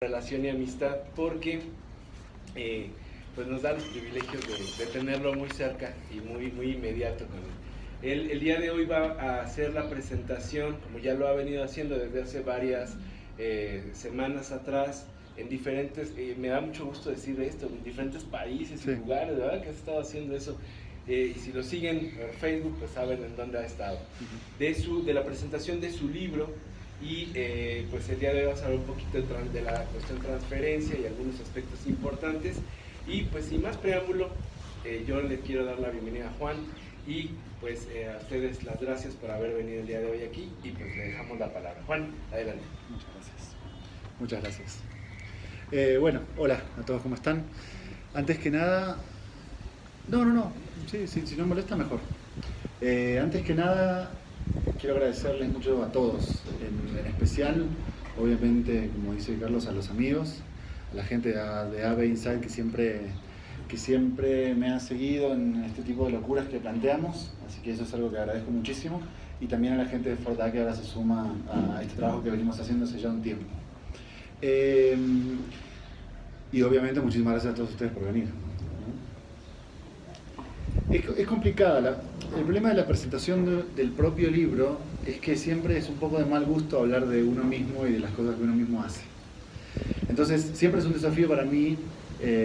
relación y amistad, porque pues nos da los privilegios de tenerlo muy cerca y muy inmediato con él. El día de hoy va a hacer la presentación, como ya lo ha venido haciendo desde hace varias semanas atrás, en diferentes, me da mucho gusto decir esto, en diferentes países y lugares, de verdad que has estado haciendo eso. Y si lo siguen en Facebook, pues saben en dónde ha estado. De la presentación de su libro, y pues el día de hoy vamos a hablar un poquito de la cuestión transferencia y algunos aspectos importantes. Y pues sin más preámbulo, yo le quiero dar la bienvenida a Juan, y pues a ustedes las gracias por haber venido el día de hoy aquí, y pues le dejamos la palabra. Juan, adelante. Muchas gracias. Muchas gracias. Bueno, hola a todos, ¿cómo están? Antes que nada... No, sí, si no molesta, mejor. Antes que nada, quiero agradecerles mucho a todos, en especial, obviamente, como dice Carlos, a los amigos, a la gente de AB Insight que siempre me ha seguido en este tipo de locuras que planteamos, así que eso es algo que agradezco muchísimo, y también a la gente de Forda que ahora se suma a este trabajo que venimos haciendo hace ya un tiempo. Y obviamente muchísimas gracias a todos ustedes por venir. Es complicada. El problema de la presentación del propio libro es que siempre es un poco de mal gusto hablar de uno mismo y de las cosas que uno mismo hace. Entonces siempre es un desafío para mí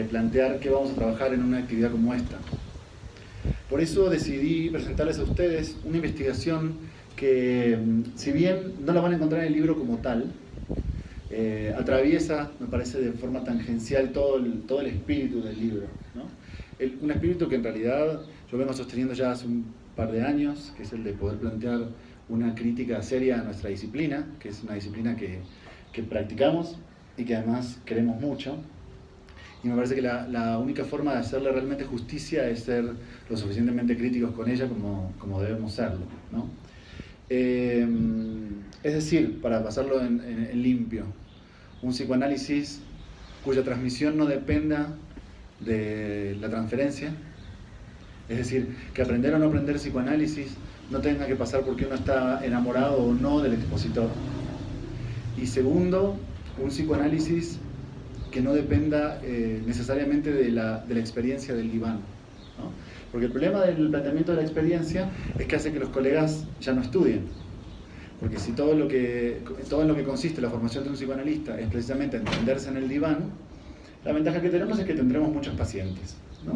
plantear qué vamos a trabajar en una actividad como esta. Por eso decidí presentarles a ustedes una investigación que, si bien no la van a encontrar en el libro como tal, atraviesa, me parece, de forma tangencial todo el espíritu del libro, ¿no? Un espíritu que en realidad yo vengo sosteniendo ya hace un par de años, que es el de poder plantear una crítica seria a nuestra disciplina, que es una disciplina que practicamos y que además queremos mucho. Y me parece que la única forma de hacerle realmente justicia es ser lo suficientemente críticos con ella como debemos serlo, ¿no? Es decir, para pasarlo en limpio, un psicoanálisis cuya transmisión no dependa de la transferencia, es decir, que aprender o no aprender psicoanálisis no tenga que pasar porque uno está enamorado o no del expositor. Y segundo, un psicoanálisis que no dependa necesariamente de la experiencia del diván, ¿no? Porque el problema del planteamiento de la experiencia es que hace que los colegas ya no estudien. Porque si todo en lo que consiste la formación de un psicoanalista es precisamente entenderse en el diván, la ventaja que tenemos es que tendremos muchos pacientes, ¿no?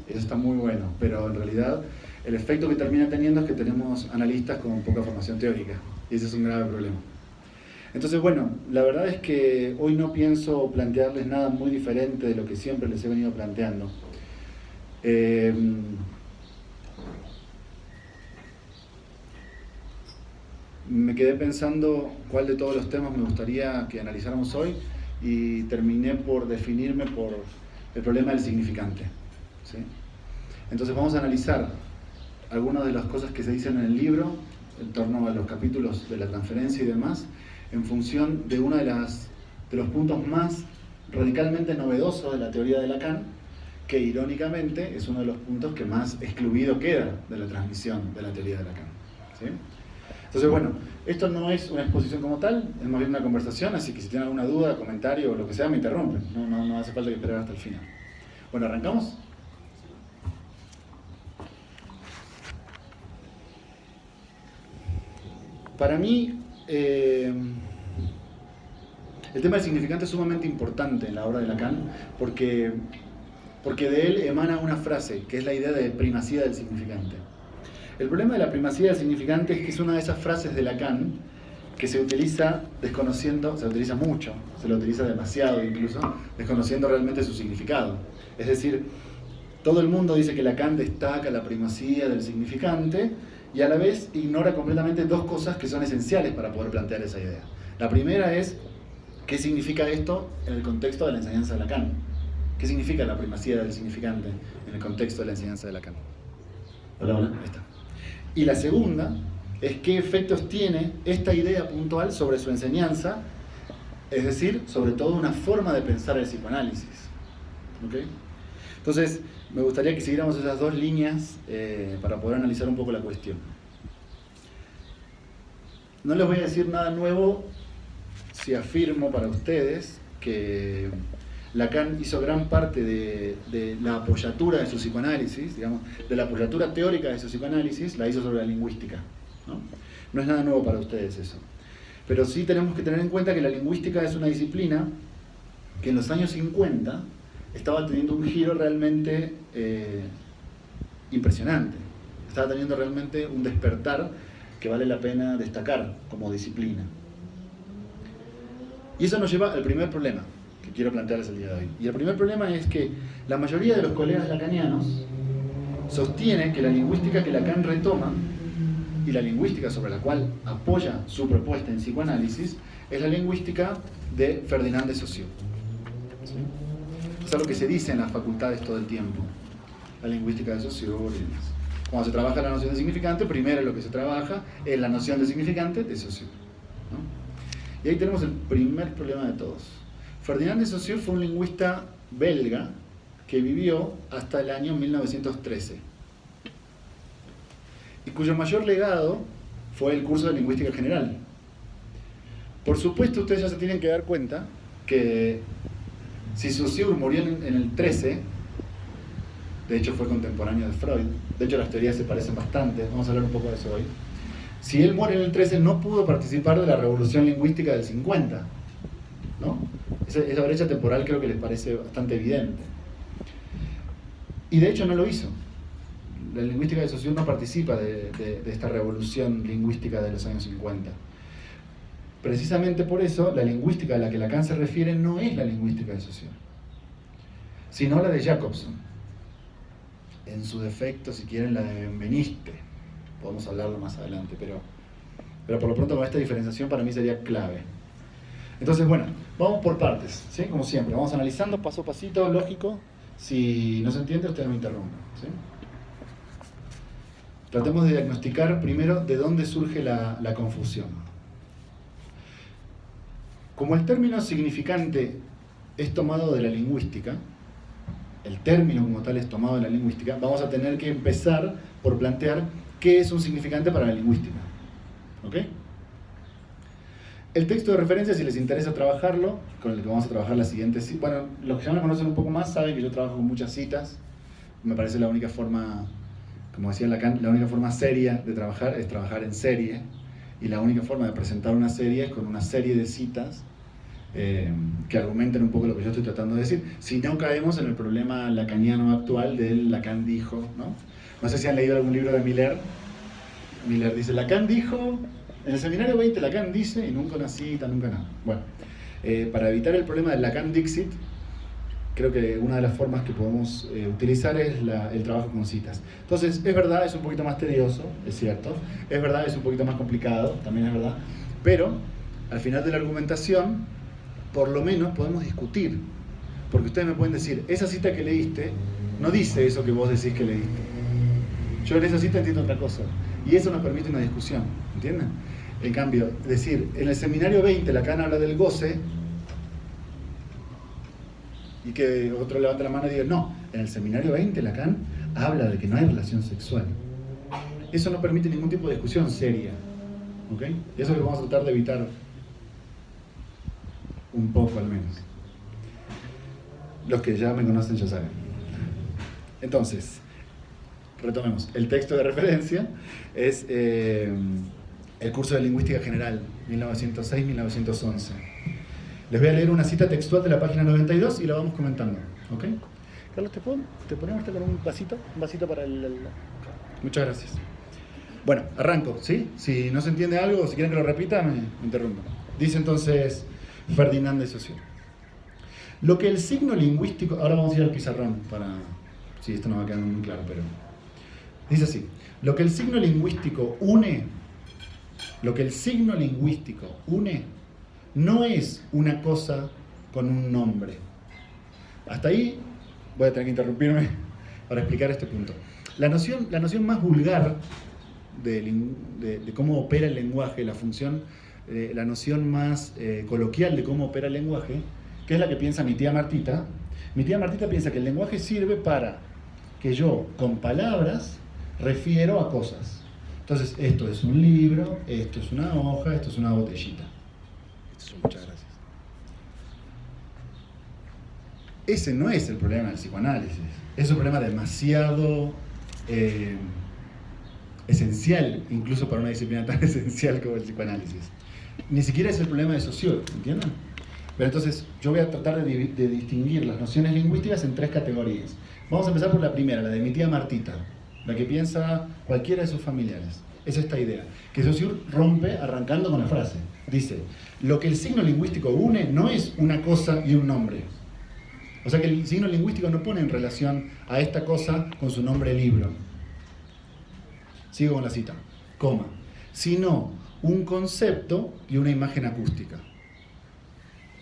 Eso está muy bueno, pero en realidad el efecto que termina teniendo es que tenemos analistas con poca formación teórica, y ese es un grave problema. Entonces, bueno, la verdad es que hoy no pienso plantearles nada muy diferente de lo que siempre les he venido planteando. Me quedé pensando cuál de todos los temas me gustaría que analizáramos hoy, y terminé por definirme por el problema del significante, ¿sí? Entonces vamos a analizar algunas de las cosas que se dicen en el libro en torno a los capítulos de la transferencia y demás, en función de uno de los puntos más radicalmente novedosos de la teoría de Lacan, que irónicamente es uno de los puntos que más excluido queda de la transmisión de la teoría de Lacan, ¿sí? Entonces, bueno, esto no es una exposición como tal, es más bien una conversación, así que si tienen alguna duda, comentario o lo que sea, me interrumpen. No hace falta que esperar hasta el final. Bueno, ¿arrancamos? Para mí, el tema del significante es sumamente importante en la obra de Lacan, porque de él emana una frase, que es la idea de primacía del significante. El problema de la primacía del significante es que es una de esas frases de Lacan que se utiliza desconociendo, se utiliza mucho, se lo utiliza demasiado incluso, desconociendo realmente su significado. Es decir, todo el mundo dice que Lacan destaca la primacía del significante y a la vez ignora completamente dos cosas que son esenciales para poder plantear esa idea. La primera es, ¿qué significa esto en el contexto de la enseñanza de Lacan? ¿Qué significa la primacía del significante en el contexto de la enseñanza de Lacan? Hola. Ahí está. Y la segunda es qué efectos tiene esta idea puntual sobre su enseñanza, es decir, sobre todo una forma de pensar el psicoanálisis. ¿Okay? Entonces, me gustaría que siguiéramos esas dos líneas para poder analizar un poco la cuestión. No les voy a decir nada nuevo si afirmo para ustedes que Lacan hizo gran parte de la apoyatura de su psicoanálisis, digamos, de la apoyatura teórica de su psicoanálisis, la hizo sobre la lingüística, ¿no? No es nada nuevo para ustedes eso. Pero sí tenemos que tener en cuenta que la lingüística es una disciplina que en los años 50 estaba teniendo un giro realmente impresionante. Estaba teniendo realmente un despertar que vale la pena destacar como disciplina. Y eso nos lleva al primer problema que quiero plantearles el día de hoy. Y el primer problema es que la mayoría de los colegas lacanianos sostienen que la lingüística que Lacan retoma y la lingüística sobre la cual apoya su propuesta en psicoanálisis es la lingüística de Ferdinand de Saussure. ¿Sí? Es algo que se dice en las facultades todo el tiempo. La lingüística de Saussure y demás. Cuando se trabaja la noción de significante, primero lo que se trabaja es la noción de significante de Saussure, ¿no? Y ahí tenemos el primer problema de todos. Ferdinand de Saussure fue un lingüista belga que vivió hasta el año 1913 y cuyo mayor legado fue el curso de lingüística general. Por supuesto, ustedes ya se tienen que dar cuenta que si Saussure murió en el 13, de hecho fue contemporáneo de Freud, de hecho las teorías se parecen bastante, vamos a hablar un poco de eso hoy. Si él muere en el 13, no pudo participar de la revolución lingüística del 50, ¿no? Esa brecha temporal creo que les parece bastante evidente. Y de hecho no lo hizo. La lingüística de Saussure no participa de esta revolución lingüística de los años 50. Precisamente por eso, la lingüística a la que Lacan se refiere no es la lingüística de Saussure, sino la de Jacobson. En su defecto, si quieren, la de Benveniste. Podemos hablarlo más adelante, pero por lo pronto con esta diferenciación para mí sería clave. Entonces, bueno, vamos por partes, ¿sí? Como siempre, vamos analizando paso a pasito, lógico. Si no se entiende, ustedes me interrumpan, ¿sí? Tratemos de diagnosticar primero de dónde surge la confusión. Como el término significante es tomado de la lingüística, el término como tal es tomado de la lingüística, vamos a tener que empezar por plantear qué es un significante para la lingüística. ¿Ok? El texto de referencia, si les interesa trabajarlo, con el que vamos a trabajar la siguiente cita. Bueno, los que ya me conocen un poco más saben que yo trabajo con muchas citas. Me parece la única forma, como decía Lacan, la única forma seria de trabajar es trabajar en serie. Y la única forma de presentar una serie es con una serie de citas que argumenten un poco lo que yo estoy tratando de decir. Si no caemos en el problema lacaniano actual del Lacan dijo, ¿no? No sé si han leído algún libro de Miller. Miller dice, Lacan dijo, en el seminario 20 Lacan dice, y nunca una cita, nunca nada. Bueno, para evitar el problema del Lacan Dixit, creo que una de las formas que podemos utilizar es el trabajo con citas. Entonces, es verdad, es un poquito más tedioso, es cierto. Es verdad, es un poquito más complicado, también es verdad. Pero, al final de la argumentación, por lo menos podemos discutir. Porque ustedes me pueden decir, esa cita que leíste no dice eso que vos decís que leíste. Yo en esa cita entiendo otra cosa. Y eso nos permite una discusión, ¿entienden? En cambio, decir, en el seminario 20 Lacan habla del goce, y que otro levante la mano y diga, no, en el seminario 20 Lacan habla de que no hay relación sexual. Eso no permite ningún tipo de discusión seria. ¿Ok? Y eso es lo que vamos a tratar de evitar un poco al menos. Los que ya me conocen ya saben. Entonces, retomemos. El texto de referencia es el curso de Lingüística General, 1906-1911. Les voy a leer una cita textual de la página 92 y la vamos comentando. ¿Ok? Carlos, ¿te ponemos con un vasito? Un vasito para el... Muchas gracias. Bueno, arranco, ¿sí? Si no se entiende algo o si quieren que lo repita, me interrumpan. Dice entonces Ferdinand de Saussure. Lo que el signo lingüístico... Ahora vamos a ir al pizarrón para... Sí, esto no va quedando muy claro, pero... Dice así. Lo que el signo lingüístico une... no es una cosa con un nombre. Hasta ahí voy a tener que interrumpirme para explicar este punto. La noción más vulgar de cómo opera el lenguaje, la noción más coloquial de cómo opera el lenguaje, que es la que piensa mi tía Martita. Mi tía Martita piensa que el lenguaje sirve para que yo, con palabras, refiero a cosas. Entonces, esto es un libro, esto es una hoja, esto es una botellita. Muchas gracias. ese no es el problema del psicoanálisis. Es un problema demasiado esencial, incluso para una disciplina tan esencial como el psicoanálisis. Ni siquiera es el problema de Saussure, ¿entienden? Pero entonces, yo voy a tratar de distinguir las nociones lingüísticas en 3 categorías. Vamos a empezar por la primera, la de mi tía Martita, la que piensa cualquiera de sus familiares. Es esta idea, que Saussure rompe arrancando con la frase. Dice, lo que el signo lingüístico une no es una cosa y un nombre. O sea que el signo lingüístico no pone en relación a esta cosa con su nombre libro. Sigo con la cita, coma, sino un concepto y una imagen acústica.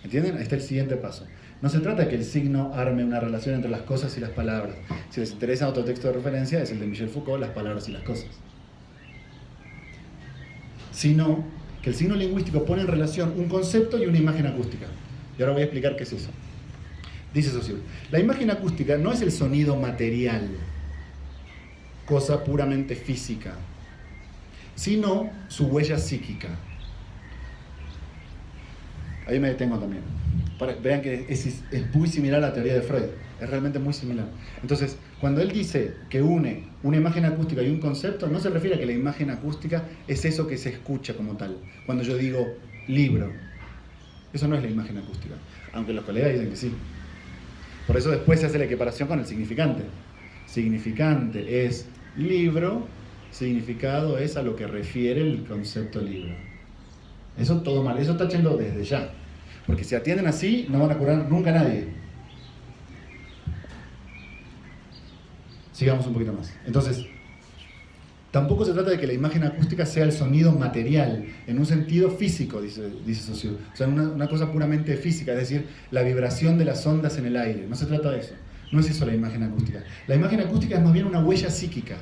¿Entienden? Ahí está el siguiente paso. No se trata de que el signo arme una relación entre las cosas y las palabras. Si les interesa otro texto de referencia, es el de Michel Foucault, Las palabras y las cosas. Sino que el signo lingüístico pone en relación un concepto y una imagen acústica. Y ahora voy a explicar qué es eso. Dice Saussure, la imagen acústica no es el sonido material, cosa puramente física, sino su huella psíquica. Ahí me detengo también. Vean que es muy similar a la teoría de Freud. Es realmente muy similar. Entonces, cuando él dice que une una imagen acústica y un concepto, no se refiere a que la imagen acústica es eso que se escucha como tal. Cuando yo digo libro, eso no es la imagen acústica. Aunque los colegas dicen que sí. Por eso después se hace la equiparación con el significante. Significante es libro, significado es a lo que refiere el concepto libro. Eso todo mal, eso táchenlo desde ya. Porque si atienden así, no van a curar nunca a nadie. Sigamos un poquito más. Entonces, tampoco se trata de que la imagen acústica sea el sonido material, en un sentido físico, dice Saussure. O sea, una cosa puramente física, es decir, la vibración de las ondas en el aire. No se trata de eso. No es eso la imagen acústica. La imagen acústica es más bien una huella psíquica.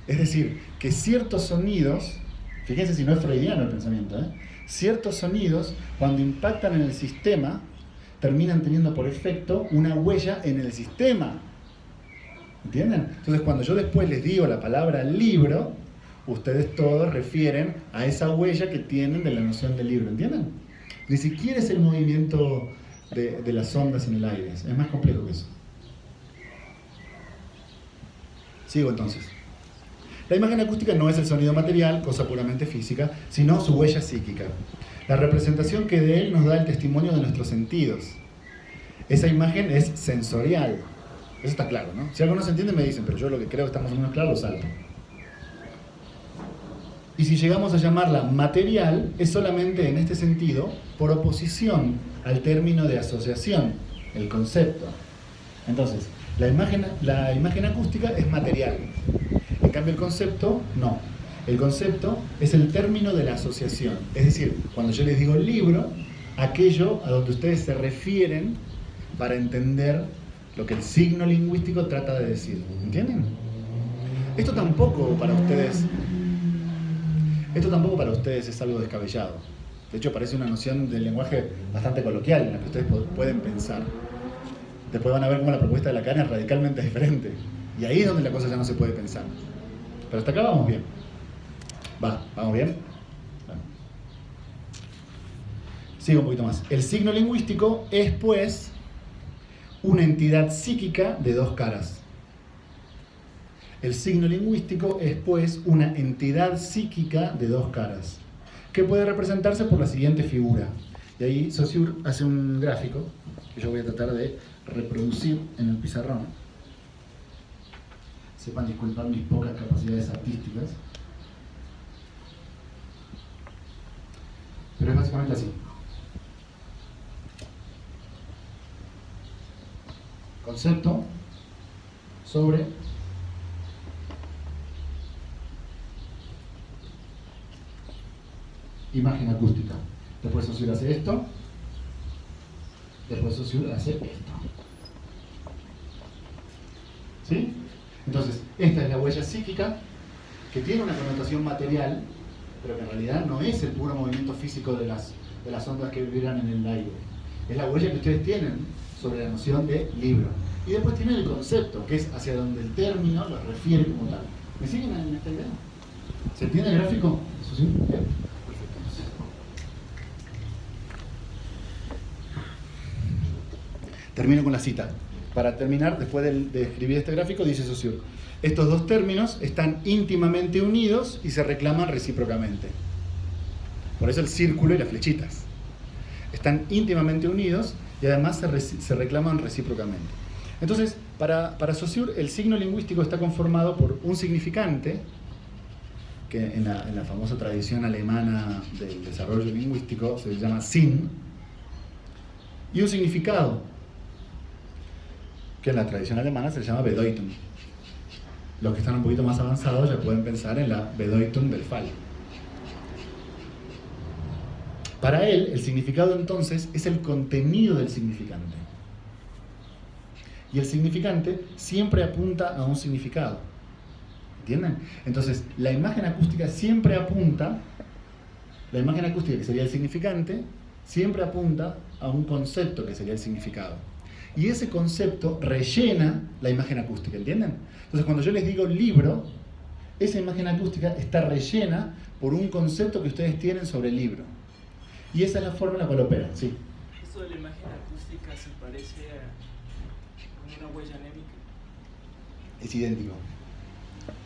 Es decir, que ciertos sonidos, fíjense si no es freudiano el pensamiento, ciertos sonidos, cuando impactan en el sistema, terminan teniendo por efecto una huella en el sistema. ¿Entienden? Entonces, cuando yo después les digo la palabra libro, ustedes todos refieren a esa huella que tienen de la noción de libro. ¿Entienden? Ni siquiera es el movimiento de las ondas en el aire. Es más complejo que eso. Sigo entonces. La imagen acústica no es el sonido material, cosa puramente física, sino su huella psíquica. La representación que de él nos da el testimonio de nuestros sentidos. Esa imagen es sensorial. Eso está claro, ¿no? Si algo no se entiende me dicen, pero yo lo que creo que está más o menos claro lo salto. Y si llegamos a llamarla material, es solamente en este sentido por oposición al término de asociación, el concepto. Entonces, la imagen acústica es material. En cambio el concepto, no. El concepto es el término de la asociación. Es decir, cuando yo les digo libro, aquello a donde ustedes se refieren para entender lo que el signo lingüístico trata de decir. ¿Entienden? Esto tampoco para ustedes es algo descabellado. De hecho, parece una noción del lenguaje bastante coloquial en la que ustedes pueden pensar. Después van a ver cómo la propuesta de Lacan es radicalmente diferente. Y ahí es donde la cosa ya no se puede pensar. Pero hasta acá vamos bien. ¿Vamos bien? Bueno. Sigo un poquito más. El signo lingüístico es, pues, una entidad psíquica de dos caras. El signo lingüístico es, pues, una entidad psíquica de dos caras, que puede representarse por la siguiente figura. Y ahí Saussure hace un gráfico que yo voy a tratar de reproducir en el pizarrón. Sepan disculpar mis pocas capacidades artísticas. Pero es básicamente así. Concepto sobre imagen acústica. Después Saussure hace esto. Después Saussure hace esto. ¿Sí? Entonces, esta es la huella psíquica, que tiene una connotación material, pero que en realidad no es el puro movimiento físico de las ondas que vibran en el aire. Es la huella que ustedes tienen sobre la noción de libro. Y después tienen el concepto, que es hacia donde el término lo refiere como tal. ¿Me siguen en esta idea? ¿Se entiende el gráfico? ¿Eso sí? Bien. Perfecto. Termino con la cita. Para terminar, después de escribir este gráfico, dice Saussure: estos dos términos están íntimamente unidos y se reclaman recíprocamente. Por eso el círculo y las flechitas. Están íntimamente unidos y además se reclaman recíprocamente. Entonces, para Saussure, el signo lingüístico está conformado por un significante, que en la famosa tradición alemana del desarrollo lingüístico se llama Sinn, y un significado, que en la tradición alemana se llama Bedeutung. Los que están un poquito más avanzados ya pueden pensar en la Bedeutung del Fall. Para él, el significado entonces es el contenido del significante. Y el significante siempre apunta a un significado. ¿Entienden? Entonces, la imagen acústica siempre apunta, la imagen acústica que sería el significante, siempre apunta a un concepto que sería el significado. Y ese concepto rellena la imagen acústica, ¿entienden? Entonces, cuando yo les digo libro, esa imagen acústica está rellena por un concepto que ustedes tienen sobre el libro. Y esa es la forma en la cual opera, sí. Esto de la imagen acústica se parece a como una huella anémica. Es idéntico.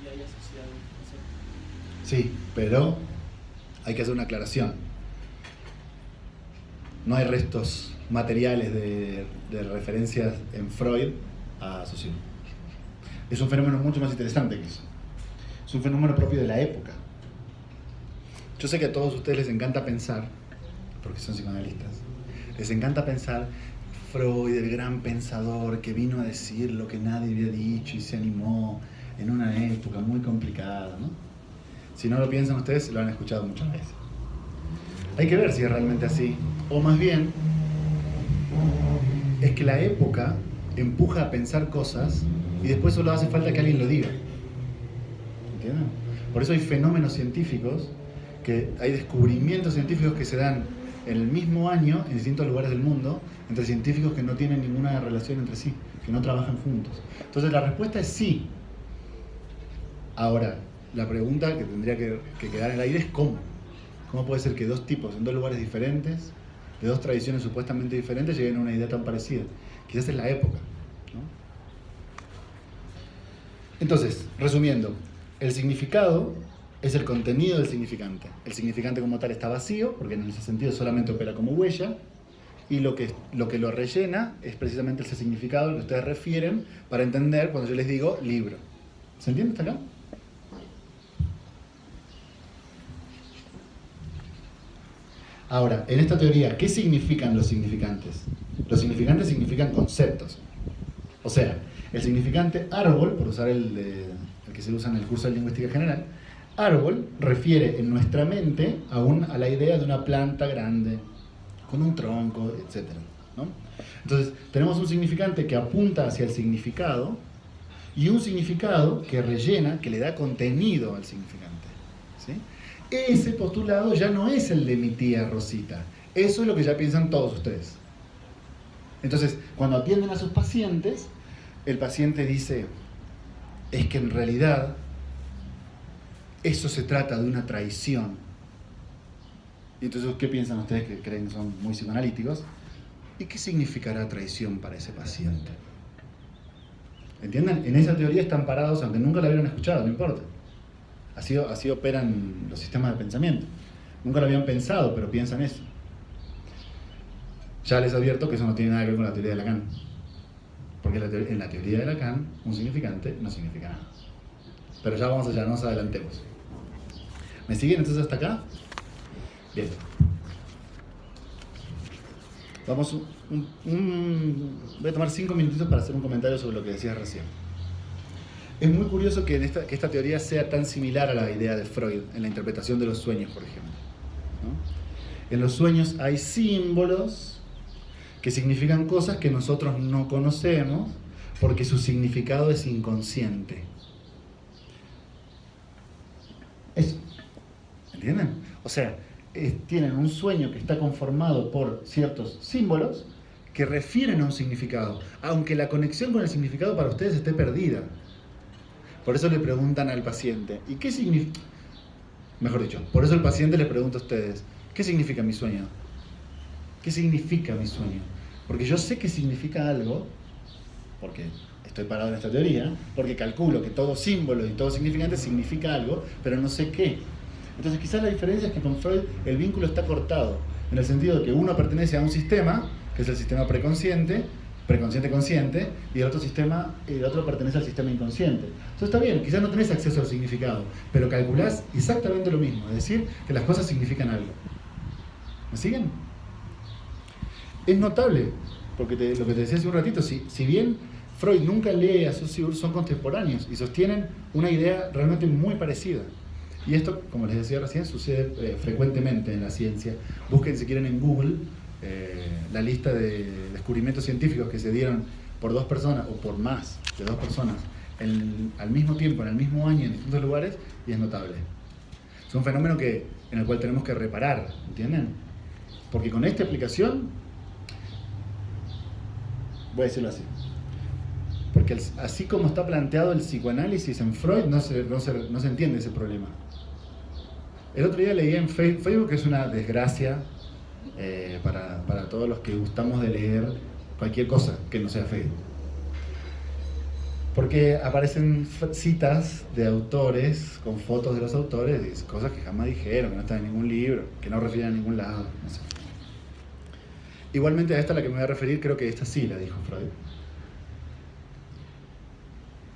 Y hay asociado un concepto. Sí, pero hay que hacer una aclaración. No hay restos materiales de referencias en Freud a Saussure. Es un fenómeno mucho más interesante que eso. Es un fenómeno propio de la época. Yo sé que a todos ustedes les encanta pensar, porque son psicoanalistas, les encanta pensar Freud, el gran pensador que vino a decir lo que nadie había dicho y se animó en una época muy complicada, ¿no? Si no lo piensan ustedes, lo han escuchado muchas veces. Hay que ver si es realmente así, o más bien es que la época empuja a pensar cosas y después solo hace falta que alguien lo diga. ¿Entienden? Por eso hay fenómenos científicos, que hay descubrimientos científicos que se dan en el mismo año en distintos lugares del mundo entre científicos que no tienen ninguna relación entre sí, que no trabajan juntos. Entonces la respuesta es sí. Ahora, la pregunta que tendría que quedar en el aire es ¿cómo? ¿Cómo puede ser que dos tipos en dos lugares diferentes, de dos tradiciones supuestamente diferentes, lleguen a una idea tan parecida? Quizás es la época, ¿no? Entonces, resumiendo, el significado es el contenido del significante. El significante como tal está vacío, porque en ese sentido solamente opera como huella, y lo que lo rellena es precisamente ese significado al que ustedes refieren para entender cuando yo les digo libro. ¿Se entiende hasta acá? Ahora, en esta teoría, ¿qué significan los significantes? Los significantes significan conceptos. O sea, el significante árbol, por usar el que se usa en el curso de lingüística general, árbol refiere en nuestra mente a la idea de una planta grande, con un tronco, etc., ¿no? Entonces, tenemos un significante que apunta hacia el significado y un significado que rellena, que le da contenido al significante, ¿sí? Ese postulado ya no es el de mi tía Rosita. Eso es lo que ya piensan todos ustedes. Entonces, cuando atienden a sus pacientes, el paciente dice, es que en realidad eso se trata de una traición. Y entonces, ¿qué piensan ustedes que creen que son muy psicoanalíticos? ¿Y qué significará traición para ese paciente? ¿Entienden? En esa teoría están parados, aunque nunca la hubieran escuchado, no importa. Así operan los sistemas de pensamiento. Nunca lo habían pensado, pero piensan eso. Ya les advierto que eso no tiene nada que ver con la teoría de Lacan. Porque en la teoría de Lacan, un significante no significa nada. Pero ya vamos allá, no nos adelantemos. ¿Me siguen entonces hasta acá? Bien. Vamos voy a tomar 5 minutitos para hacer un comentario sobre lo que decías recién. Es muy curioso que esta teoría sea tan similar a la idea de Freud en la interpretación de los sueños, por ejemplo, ¿no? En los sueños hay símbolos que significan cosas que nosotros no conocemos porque su significado es inconsciente. Eso. ¿Entienden? O sea, tienen un sueño que está conformado por ciertos símbolos que refieren a un significado, aunque la conexión con el significado para ustedes esté perdida. Por eso le preguntan al paciente, ¿y qué significa? Mejor dicho, por eso el paciente le pregunta a ustedes, ¿qué significa mi sueño? ¿Qué significa mi sueño? Porque yo sé que significa algo, porque estoy parado en esta teoría, porque calculo que todo símbolo y todo significante significa algo, pero no sé qué. Entonces quizás la diferencia es que con Freud el vínculo está cortado, en el sentido de que uno pertenece a un sistema, que es el sistema preconsciente, consciente, y el otro pertenece al sistema inconsciente. Entonces está bien, quizás no tenés acceso al significado, pero calculás exactamente lo mismo, es decir, que las cosas significan algo. ¿Me siguen? Es notable, porque lo que te decía hace un ratito, si bien Freud nunca lee a Saussure, son contemporáneos y sostienen una idea realmente muy parecida. Y esto, como les decía recién, sucede frecuentemente en la ciencia. Busquen si quieren en Google la lista de descubrimientos científicos que se dieron por 2 personas o por más de 2 personas al mismo tiempo, en el mismo año, en distintos lugares, y es notable. Es un fenómeno en el cual tenemos que reparar, ¿entienden? Porque con esta explicación, voy a decirlo así, porque así como está planteado el psicoanálisis en Freud, no se entiende ese problema. El otro día leí en Facebook, que es una desgracia para todos los que gustamos de leer cualquier cosa que no sea Facebook. Porque aparecen citas de autores con fotos de los autores, de cosas que jamás dijeron, que no están en ningún libro, que no refieren a ningún lado, no sé. Igualmente a esta a la que me voy a referir, creo que esta sí la dijo Freud.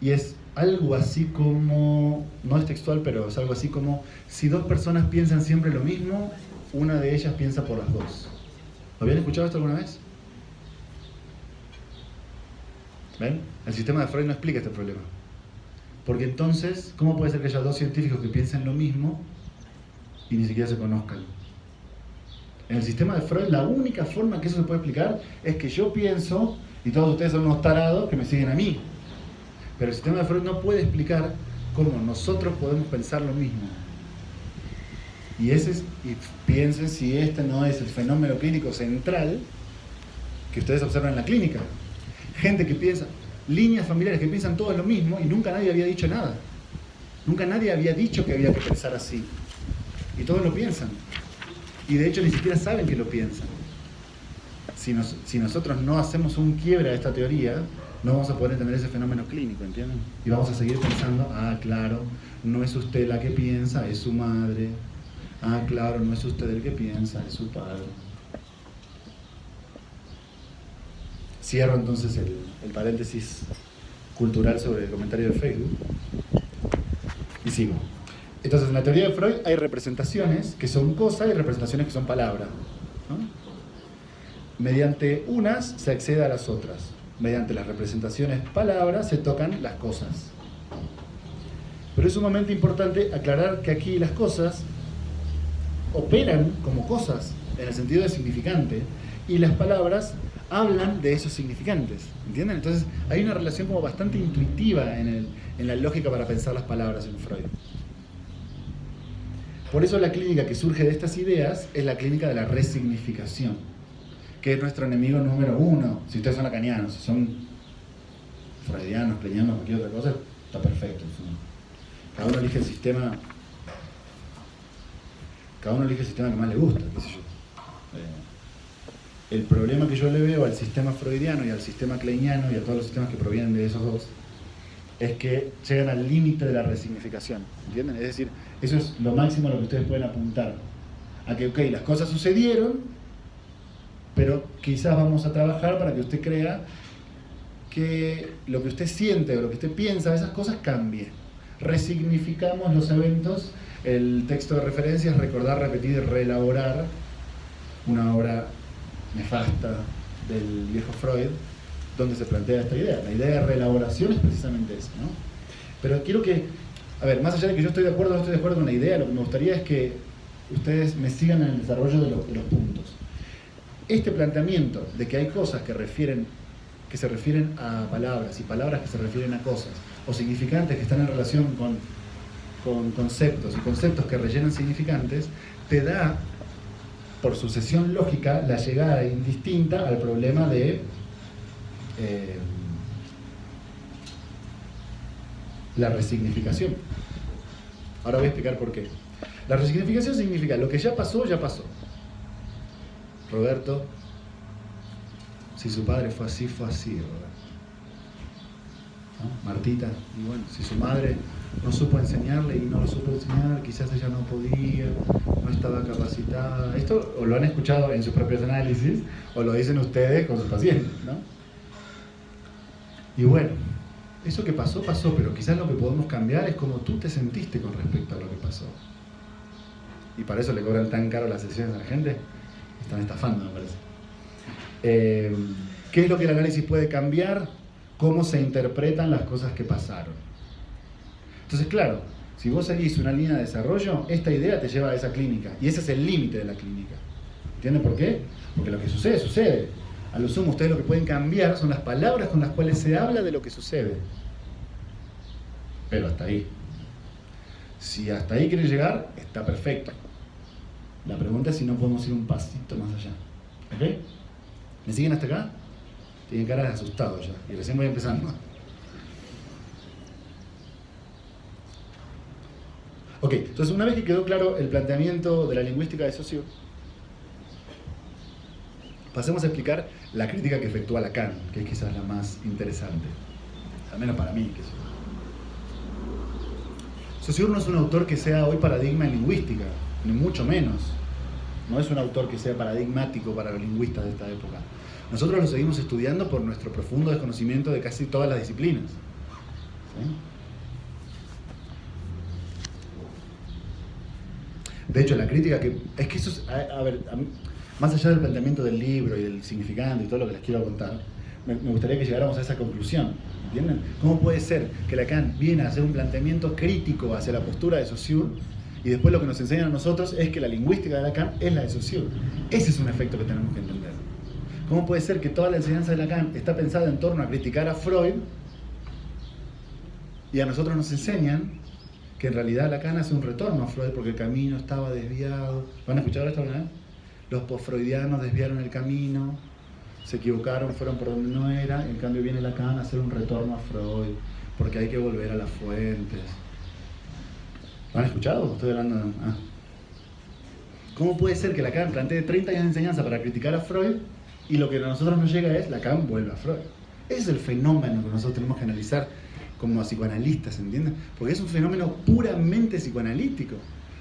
Y es algo así como, no es textual, pero es algo así como, si 2 personas piensan siempre lo mismo, una de ellas piensa por las 2. ¿Lo habían escuchado esto alguna vez? ¿Ven? El sistema de Freud no explica este problema. Porque entonces, ¿cómo puede ser que haya 2 científicos que piensen lo mismo y ni siquiera se conozcan? En el sistema de Freud, la única forma que eso se puede explicar es que yo pienso y todos ustedes son unos tarados que me siguen a mí. Pero el sistema de Freud no puede explicar cómo nosotros podemos pensar lo mismo. Y piensen si este no es el fenómeno clínico central que ustedes observan en la clínica. Gente que piensa, líneas familiares que piensan todos lo mismo y nunca nadie había dicho nada. Nunca nadie había dicho que había que pensar así. Y todos lo piensan. Y de hecho ni siquiera saben que lo piensan. Si nosotros no hacemos un quiebre a esta teoría, no vamos a poder entender ese fenómeno clínico, ¿entienden? Y vamos a seguir pensando, claro, no es usted la que piensa, es su madre. Claro, no es usted el que piensa, es su padre. Cierro entonces el paréntesis cultural sobre el comentario de Facebook y sigo. Entonces, en la teoría de Freud hay representaciones que son cosas y representaciones que son palabras, ¿no? Mediante unas se accede a las otras. Mediante las representaciones palabras se tocan las cosas. Pero es sumamente importante aclarar que aquí las cosas operan como cosas, en el sentido de significante, y las palabras hablan de esos significantes, ¿entienden? Entonces hay una relación como bastante intuitiva en la lógica para pensar las palabras en Freud. Por eso la clínica que surge de estas ideas es la clínica de la resignificación, que es nuestro enemigo número 1. Si ustedes son lacanianos, si son freudianos, kleinianos, cualquier otra cosa, está perfecto. Cada uno elige el sistema que más le gusta, qué sé yo. El problema que yo le veo al sistema freudiano y al sistema kleiniano y a todos los sistemas que provienen de esos dos es que llegan al límite de la resignificación, ¿entienden? Es decir, eso es lo máximo a lo que ustedes pueden apuntar. A que, las cosas sucedieron, pero quizás vamos a trabajar para que usted crea que lo que usted siente o lo que usted piensa de esas cosas cambie. Resignificamos los eventos. El texto de referencia es recordar, repetir y reelaborar, una obra nefasta del viejo Freud, donde se plantea esta idea. La idea de reelaboración es precisamente esa, ¿no? Pero quiero que, más allá de que yo estoy de acuerdo o no estoy de acuerdo con la idea, lo que me gustaría es que ustedes me sigan en el desarrollo de los puntos. Este planteamiento de que hay cosas que se refieren a palabras y palabras que se refieren a cosas, o significantes que están en relación con conceptos y conceptos que rellenan significantes, te da, por sucesión lógica, la llegada indistinta al problema de la resignificación. Ahora voy a explicar por qué. La resignificación significa lo que ya pasó, ya pasó. Roberto Si su padre fue así, ¿verdad? ¿No? Martita, y bueno, si su madre no supo enseñarle y no lo supo enseñar, quizás ella no podía, no estaba capacitada. Esto o lo han escuchado en sus propios análisis o lo dicen ustedes con sus pacientes, ¿no? Y bueno, eso que pasó, pasó, pero quizás lo que podemos cambiar es cómo tú te sentiste con respecto a lo que pasó. Y para eso le cobran tan caro las sesiones a la gente. Están estafando, me parece. ¿Qué es lo que el análisis puede cambiar? Cómo se interpretan las cosas que pasaron. Entonces, claro, si vos seguís una línea de desarrollo, esta idea te lleva a esa clínica. Y ese es el límite de la clínica. ¿Entienden por qué? Porque lo que sucede, sucede. A lo sumo, ustedes lo que pueden cambiar son las palabras con las cuales se habla de lo que sucede. Pero hasta ahí. Si hasta ahí quieren llegar, está perfecto. La pregunta es si no podemos ir un pasito más allá. ¿Ok? ¿Me siguen hasta acá? Tienen cara de asustados ya. Y recién voy empezando. Ok, entonces una vez que quedó claro el planteamiento de la lingüística de Saussure, pasemos a explicar la crítica que efectúa Lacan, que es quizás la más interesante. Al menos para mí. Saussure no es un autor que sea hoy paradigma en lingüística, ni mucho menos. No es un autor que sea paradigmático para los lingüistas de esta época. Nosotros lo seguimos estudiando por nuestro profundo desconocimiento de casi todas las disciplinas. ¿Sí? De hecho, la crítica que... Es que eso es... A ver, más allá del planteamiento del libro y del significante y todo lo que les quiero contar, me gustaría que llegáramos a esa conclusión. ¿Entienden? ¿Cómo puede ser que Lacan viene a hacer un planteamiento crítico hacia la postura de Saussure y después lo que nos enseñan a nosotros es que la lingüística de Lacan es la de Saussure? Ese es un efecto que tenemos que entender. ¿Cómo puede ser que toda la enseñanza de Lacan está pensada en torno a criticar a Freud y a nosotros nos enseñan que en realidad Lacan hace un retorno a Freud porque el camino estaba desviado? ¿Van a escuchar esto alguna vez? Los postfreudianos desviaron el camino, se equivocaron, fueron por donde no era, en cambio viene Lacan a hacer un retorno a Freud, porque hay que volver a las fuentes. ¿Lo han escuchado? Estoy hablando de... ¿Cómo puede ser que Lacan plantee 30 años de enseñanza para criticar a Freud y lo que a nosotros nos llega es Lacan vuelve a Freud? Ese es el fenómeno que nosotros tenemos que analizar como psicoanalistas, ¿entienden? Porque es un fenómeno puramente psicoanalítico.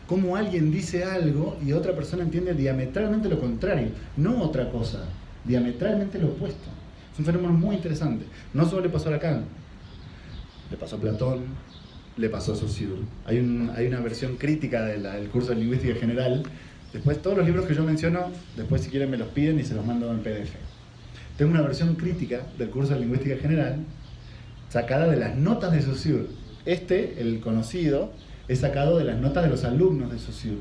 Cómo alguien dice algo y otra persona entiende diametralmente lo contrario, no otra cosa, diametralmente lo opuesto. Es un fenómeno muy interesante. No solo le pasó a Lacan, le pasó a Platón, le pasó a Saussure. Hay una versión crítica del curso de lingüística general. Después, todos los libros que yo menciono, después si quieren me los piden y se los mando en PDF. Tengo una versión crítica del curso de lingüística general sacada de las notas de Saussure. El conocido, es sacado de las notas de los alumnos de Saussure.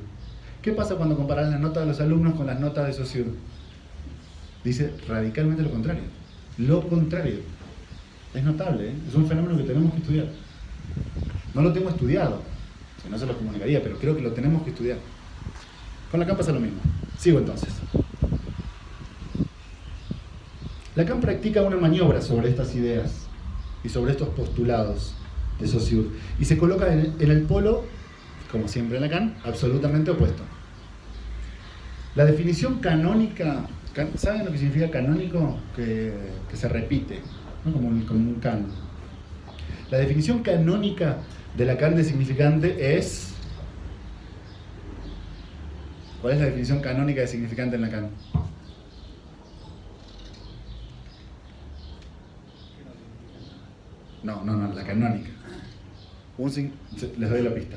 ¿Qué pasa cuando comparan las notas de los alumnos con las notas de Saussure? Dice radicalmente lo contrario. Lo contrario. Es notable, ¿eh? Es un fenómeno que tenemos que estudiar. No lo tengo estudiado, si no se lo comunicaría, pero creo que lo tenemos que estudiar. Con Lacan pasa lo mismo. Sigo entonces. Lacan practica una maniobra sobre estas ideas y sobre estos postulados de Saussure y se coloca en el polo, como siempre en Lacan, absolutamente opuesto. La definición canónica, ¿saben lo que significa canónico? Que se repite, ¿no? como un canon. La definición canónica de Lacan de significante es... ¿Cuál es la definición canónica de significante en Lacan? No, la canónica. Les doy la pista.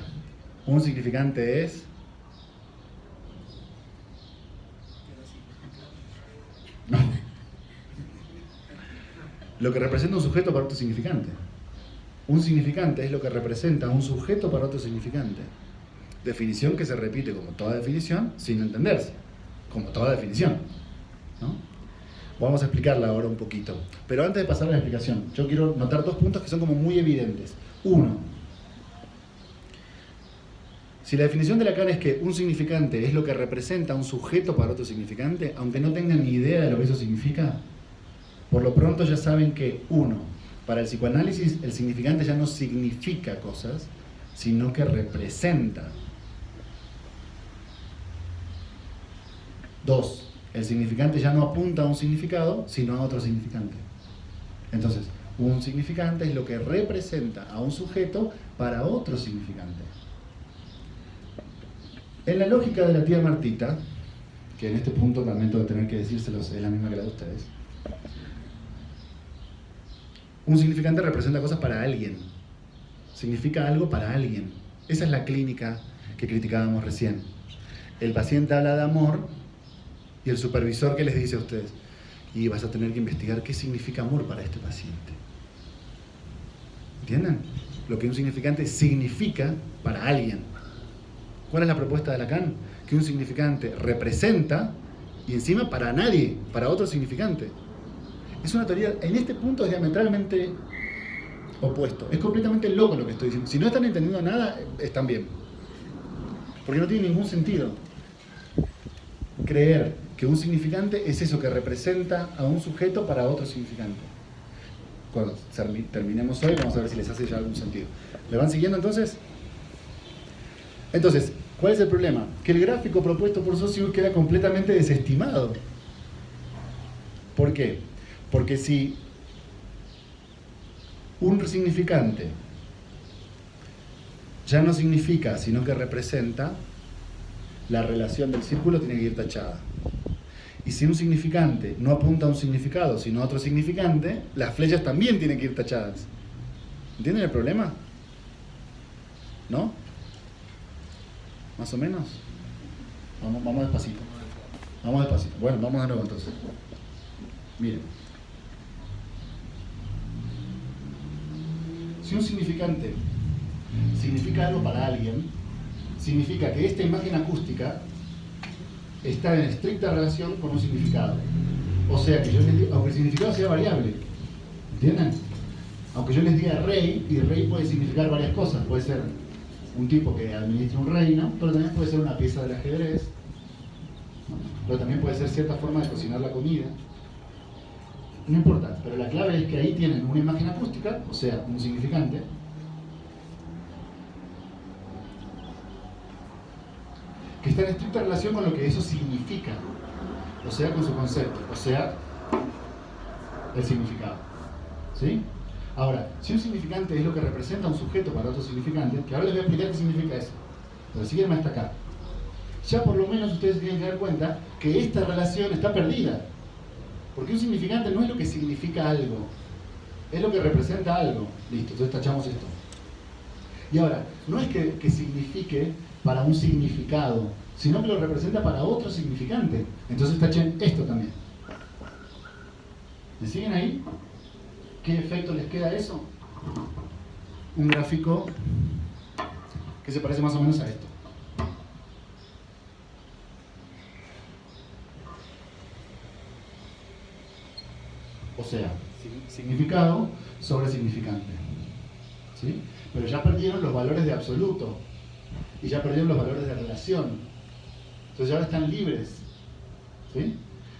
Un significante es... No. Lo que representa un sujeto para otro significante. Un significante es lo que representa un sujeto para otro significante. Definición que se repite como toda definición sin entenderse, como toda definición, ¿no? Vamos a explicarla ahora un poquito. Pero antes de pasar a la explicación, yo quiero notar dos puntos que son como muy evidentes. Uno, si la definición de Lacan es que un significante es lo que representa un sujeto para otro significante, aunque no tengan ni idea de lo que eso significa, por lo pronto ya saben que, uno, para el psicoanálisis el significante ya no significa cosas, sino que representa. Dos, El significante ya no apunta a un significado, sino a otro significante. Entonces, un significante es lo que representa a un sujeto para otro significante. En la lógica de la tía Martita, que en este punto lamento de tener que decírselos, es la misma que la de ustedes, un significante representa cosas para alguien, significa algo para alguien. Esa es la clínica que criticábamos recién. El paciente habla de amor y el supervisor, ¿qué les dice a ustedes? Y vas a tener que investigar qué significa amor para este paciente. ¿Entienden? Lo que un significante significa para alguien. ¿Cuál es la propuesta de Lacan? Que un significante representa y encima para nadie, para otro significante. Es una teoría, en este punto, es diametralmente opuesto. Es completamente loco lo que estoy diciendo. Si no están entendiendo nada, están bien. Porque no tiene ningún sentido creer que un significante es eso que representa a un sujeto para otro significante. Cuando terminemos hoy, vamos a ver si les hace ya algún sentido. ¿Le van siguiendo entonces? Entonces, ¿cuál es el problema? Que el gráfico propuesto por Saussure queda completamente desestimado. ¿Por qué? Porque si un significante ya no significa, sino que representa, la relación del círculo tiene que ir tachada. Y si un significante no apunta a un significado, sino a otro significante, las flechas también tienen que ir tachadas. ¿Entienden el problema? ¿No? ¿Más o menos? Vamos despacito. Vamos despacito. Bueno, vamos de nuevo entonces. Miren. Si un significante significa algo para alguien, significa que esta imagen acústica está en estricta relación con un significado. O sea que yo les digo, aunque el significado sea variable, ¿entienden? Aunque yo les diga rey, y rey puede significar varias cosas, puede ser un tipo que administra un reino, pero también puede ser una pieza del ajedrez, ¿no? Pero también puede ser cierta forma de cocinar la comida. No importa, pero la clave es que ahí tienen una imagen acústica, o sea, un significante, que está en estricta relación con lo que eso significa, o sea, con su concepto, o sea, el significado. ¿Sí? Ahora, si un significante es lo que representa a un sujeto para otro significante, que ahora les voy a explicar qué significa eso, pero si quieren hasta acá, ya por lo menos ustedes tienen que dar cuenta que esta relación está perdida. Porque un significante no es lo que significa algo, es lo que representa algo. Listo, entonces tachamos esto. Y ahora, no es que signifique para un significado, sino que lo representa para otro significante. Entonces tachen esto también. ¿Me siguen ahí? ¿Qué efecto les queda eso? Un gráfico que se parece más o menos a esto. O sea, significado sobre significante. ¿Sí? Pero ya perdieron los valores de absoluto y ya perdieron los valores de relación. Entonces ahora están libres. ¿Sí?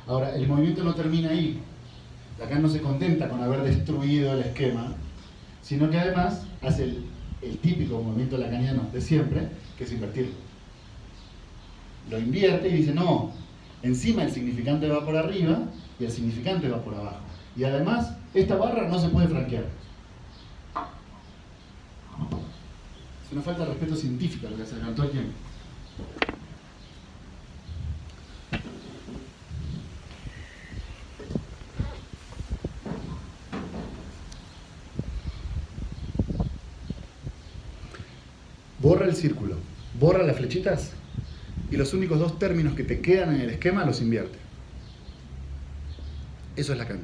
Ahora, el movimiento no termina ahí. Lacan no se contenta con haber destruido el esquema, sino que además hace el típico movimiento lacaniano de siempre, que es invertirlo. Lo invierte y dice, no, encima el significante va por arriba y el significante va por abajo. Y además, esta barra no se puede franquear. Es una falta de respeto científico lo que se levantó el tiempo. Borra el círculo, borra las flechitas y los únicos dos términos que te quedan en el esquema los invierte. Eso es Lacan.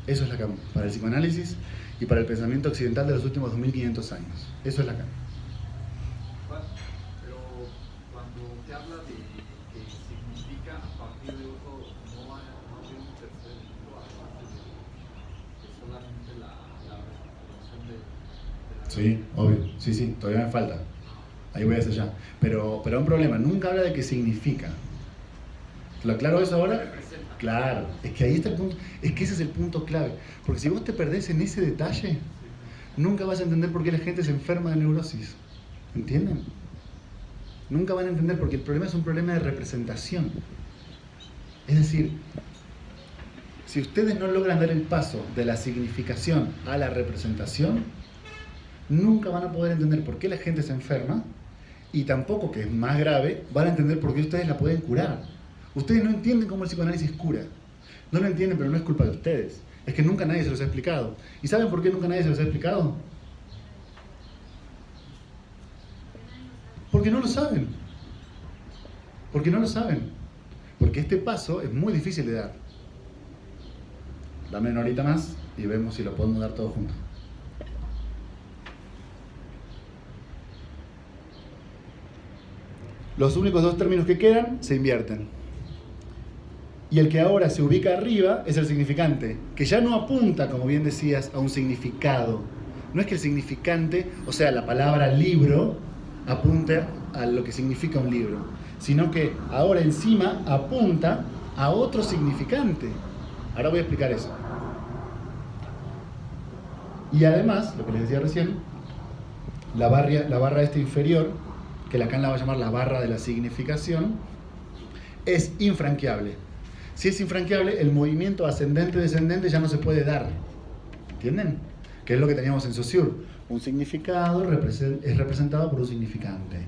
Eso es Lacan para el psicoanálisis y para el pensamiento occidental de los últimos 2500 años. Eso es Lacan. Pero cuando te habla de que significa a partir de otro, no hay un tercer aparte de solamente la representación de la... Sí, obvio. Sí, todavía me falta. Ahí voy hacia allá. Pero un problema, nunca habla de qué significa. ¿Lo aclaro eso ahora? Claro, es que ahí está el punto, es que ese es el punto clave. Porque si vos te perdés en ese detalle, nunca vas a entender por qué la gente se enferma de neurosis. ¿Entienden? Nunca van a entender porque el problema es un problema de representación. Es decir, si ustedes no logran dar el paso de la significación a la representación, nunca van a poder entender por qué la gente se enferma y tampoco, que es más grave, van a entender por qué ustedes la pueden curar. Ustedes no entienden cómo el psicoanálisis cura. No lo entienden, pero no es culpa de ustedes. Es que nunca nadie se los ha explicado. ¿Y saben por qué nunca nadie se los ha explicado? Porque no lo saben. Porque no lo saben. Porque este paso es muy difícil de dar. Dame una horita más y vemos si lo podemos dar todos juntos. Los únicos dos términos que quedan se invierten. Y el que ahora se ubica arriba es el significante, que ya no apunta, como bien decías, a un significado. No es que el significante, o sea, la palabra libro, apunte a lo que significa un libro, sino que ahora encima apunta a otro significante. Ahora voy a explicar eso. Y además, lo que les decía recién, la barra esta inferior, que Lacan la va a llamar la barra de la significación, es infranqueable. Si es infranqueable, el movimiento ascendente-descendente ya no se puede dar. ¿Entienden? Que es lo que teníamos en Saussure. Un significado es representado por un significante.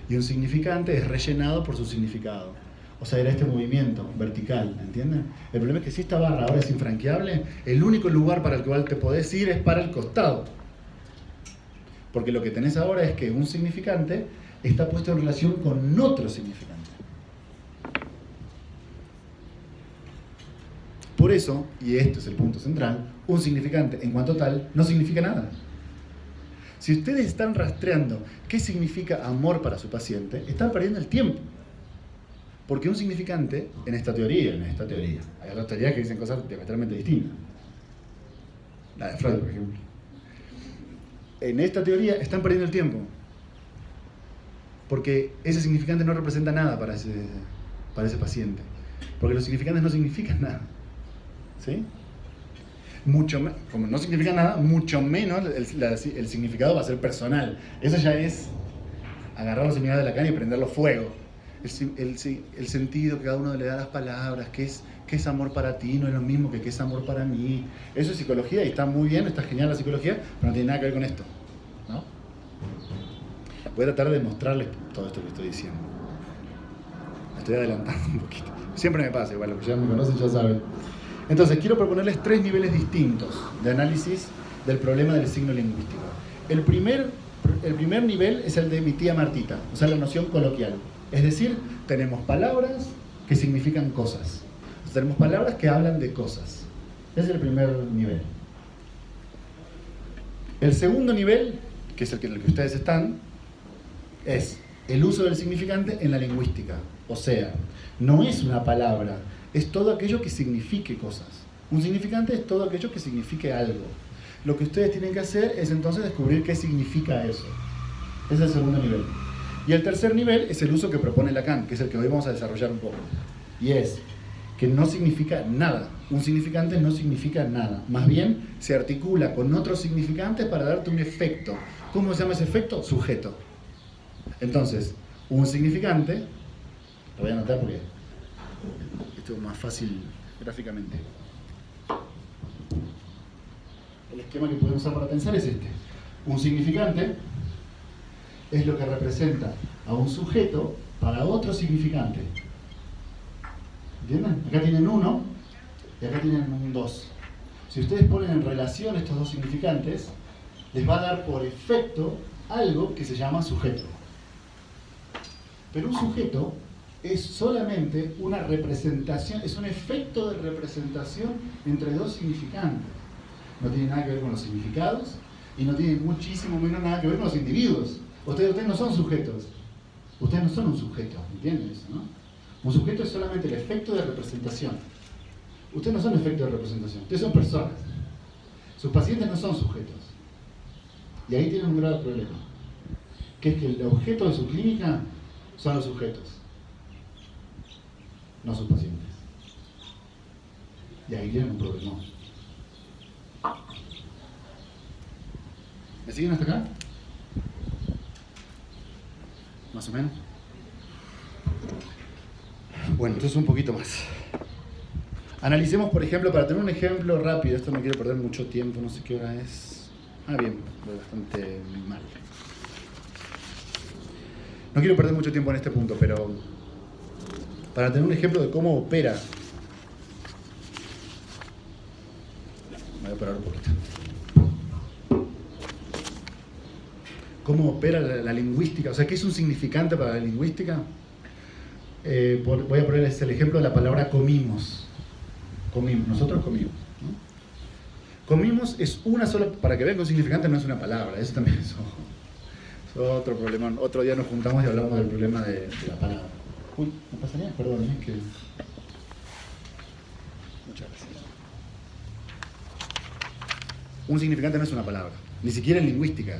Y un significante es rellenado por su significado. O sea, era este movimiento vertical, ¿entienden? El problema es que si esta barra ahora es infranqueable, el único lugar para el cual te podés ir es para el costado. Porque lo que tenés ahora es que un significante está puesto en relación con otro significante. Por eso, y esto es el punto central, un significante en cuanto tal no significa nada. Si ustedes están rastreando qué significa amor para su paciente, están perdiendo el tiempo. Porque un significante, en esta teoría, hay otras teorías que dicen cosas diametralmente distintas. La de Freud, por ejemplo. En esta teoría están perdiendo el tiempo. Porque ese significante no representa nada para ese paciente. Porque los significantes no significan nada. ¿Sí? Como no significa nada, mucho menos el significado va a ser personal. Eso ya es agarrar los significados de Lacan y prenderlo fuego. El sentido que cada uno le da a las palabras, que es amor para ti, no es lo mismo que es amor para mí. Eso es psicología y está muy bien, está genial la psicología, pero no tiene nada que ver con esto, ¿no? Voy a tratar de mostrarles todo esto que estoy diciendo. Me estoy adelantando un poquito. Siempre me pasa, igual los que ya me conocen ya saben. Entonces, quiero proponerles 3 niveles distintos de análisis del problema del signo lingüístico. El primer nivel es el de mi tía Martita, o sea, la noción coloquial. Es decir, tenemos palabras que significan cosas. Tenemos palabras que hablan de cosas. Ese es el primer nivel. El segundo nivel, que es el en el que ustedes están, es el uso del significante en la lingüística. O sea, no es una palabra, es todo aquello que signifique cosas. Un significante es todo aquello que signifique algo. Lo que ustedes tienen que hacer es entonces descubrir qué significa eso. Ese es el segundo nivel. Y el tercer nivel es el uso que propone Lacan, que es el que hoy vamos a desarrollar un poco. Y es que no significa nada. Un significante no significa nada. Más bien se articula con otros significantes para darte un efecto. ¿Cómo se llama ese efecto? Sujeto. Entonces, un significante, lo voy a anotar porque esto es más fácil gráficamente. El esquema que podemos usar para pensar es este. Un significante es lo que representa a un sujeto para otro significante. ¿Entienden? Acá tienen uno y acá tienen un 2. Si ustedes ponen en relación estos dos significantes, les va a dar por efecto algo que se llama sujeto. Pero un sujeto es solamente una representación, es un efecto de representación entre dos significantes. No tiene nada que ver con los significados y no tiene muchísimo menos nada que ver con los individuos. Ustedes no son sujetos. Ustedes no son un sujeto, ¿entienden eso, no? Un sujeto es solamente el efecto de representación. Ustedes no son efecto de representación, ustedes son personas. Sus pacientes no son sujetos. Y ahí tienen un grave problema, que es que el objeto de su clínica son los sujetos, no sus pacientes. Y ahí tienen un problema. ¿Me siguen hasta acá? ¿Más o menos? Bueno, entonces un poquito más. Analicemos, por ejemplo, para tener un ejemplo rápido, esto no quiero perder mucho tiempo, no sé qué hora es. Bien, voy bastante mal. No quiero perder mucho tiempo en este punto, pero para tener un ejemplo de cómo opera. Me voy a parar un poquito. ¿Cómo opera la lingüística? O sea, ¿qué es un significante para la lingüística? Voy a ponerles el ejemplo de la palabra comimos. Comimos, nosotros comimos, ¿no? Comimos es una sola, para que vean que un significante no es una palabra, eso también es otro problema. Otro día nos juntamos y hablamos del problema de la palabra. Uy, ¿me pasaría? Perdón, que... Muchas gracias. Un significante no es una palabra, ni siquiera en lingüística.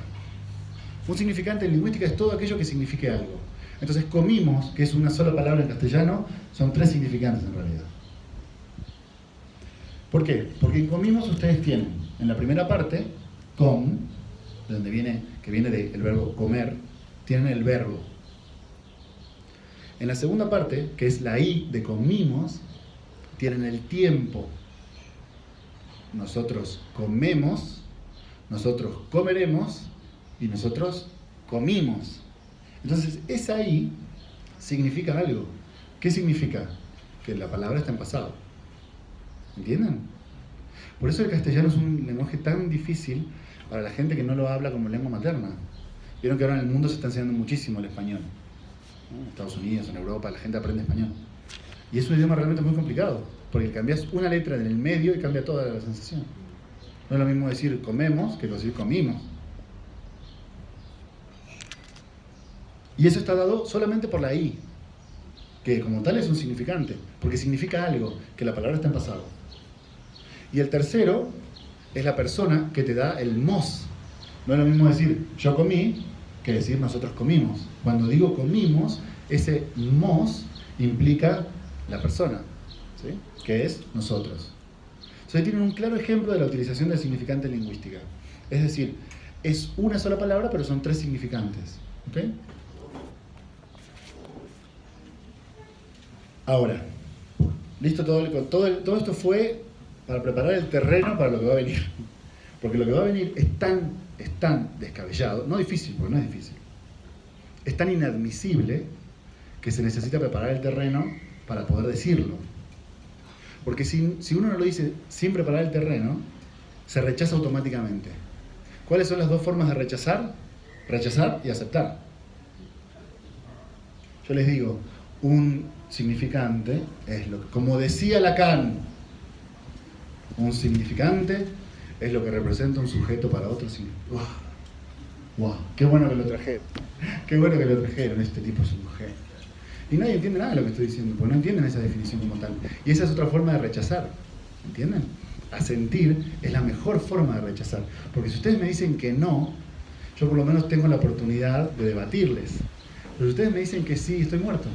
Un significante en lingüística es todo aquello que signifique algo. Entonces, comimos, que es una sola palabra en castellano, son 3 significantes en realidad. ¿Por qué? Porque en comimos ustedes tienen, en la primera parte, com, de donde viene, que viene del verbo comer, tienen el verbo. En la segunda parte, que es la i de comimos, tienen el tiempo. Nosotros comemos, nosotros comeremos y nosotros comimos. Entonces, esa i significa algo. ¿Qué significa? Que la palabra está en pasado. ¿Entienden? Por eso el castellano es un lenguaje tan difícil para la gente que no lo habla como lengua materna. Vieron que ahora en el mundo se está enseñando muchísimo el español. En Estados Unidos, en Europa, la gente aprende español. Y es un idioma realmente muy complicado, porque cambias una letra en el medio y cambia toda la sensación. No es lo mismo decir comemos que decir comimos. Y eso está dado solamente por la i, que como tal es un significante, porque significa algo, que la palabra está en pasado. Y el tercero es la persona que te da el mos. No es lo mismo decir yo comí que decir nosotros comimos. Cuando digo comimos, ese mos implica la persona, ¿sí? Que es nosotros. Entonces tienen un claro ejemplo de la utilización del significante en lingüística. Es decir, es una sola palabra, pero son 3 significantes. ¿Ok? Ahora, listo, todo esto fue para preparar el terreno para lo que va a venir. Porque lo que va a venir es tan descabellado, no difícil, porque no es difícil, es tan inadmisible que se necesita preparar el terreno para poder decirlo. Porque si uno no lo dice sin preparar el terreno, se rechaza automáticamente. ¿Cuáles son las 2 formas de rechazar? Rechazar y aceptar. Yo les digo, un significante es lo que, como decía Lacan, un significante es lo que representa un sujeto para otro significado. ¡Wow! ¡Qué bueno que lo trajeron! ¡Qué bueno que lo trajeron! Este tipo es un genio. Y nadie entiende nada de lo que estoy diciendo, porque no entienden esa definición como tal. Y esa es otra forma de rechazar. ¿Entienden? Asentir es la mejor forma de rechazar. Porque si ustedes me dicen que no, yo por lo menos tengo la oportunidad de debatirles. Pero si ustedes me dicen que sí, estoy muerto.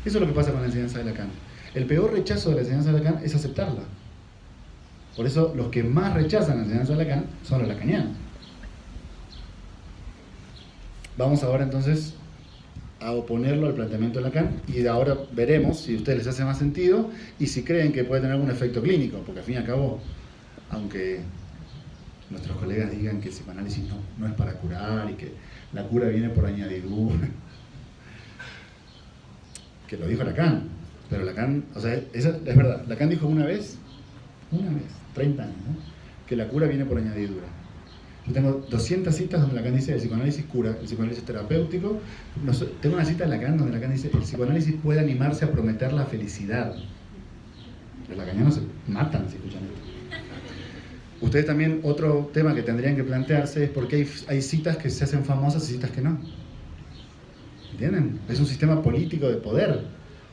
Eso es lo que pasa con la enseñanza de Lacan. El peor rechazo de la enseñanza de Lacan es aceptarla. Por eso los que más rechazan la enseñanza de Lacan son los lacanianos. Vamos ahora entonces a oponerlo al planteamiento de Lacan y ahora veremos si a ustedes les hace más sentido y si creen que puede tener algún efecto clínico, porque al fin y al cabo, aunque nuestros colegas digan que el psicoanálisis no es para curar y que la cura viene por añadidura, que lo dijo Lacan, pero Lacan, o sea, es verdad, Lacan dijo una vez, 30 años, ¿no? Que la cura viene por añadidura. Yo tengo 200 citas donde Lacan dice el psicoanálisis cura, el psicoanálisis terapéutico. Tengo una cita de Lacan donde Lacan dice el psicoanálisis puede animarse a prometer la felicidad. Los lacanianos se matan si escuchan esto. Ustedes también, otro tema que tendrían que plantearse es por qué hay citas que se hacen famosas y citas que no. ¿Entienden? Es un sistema político de poder.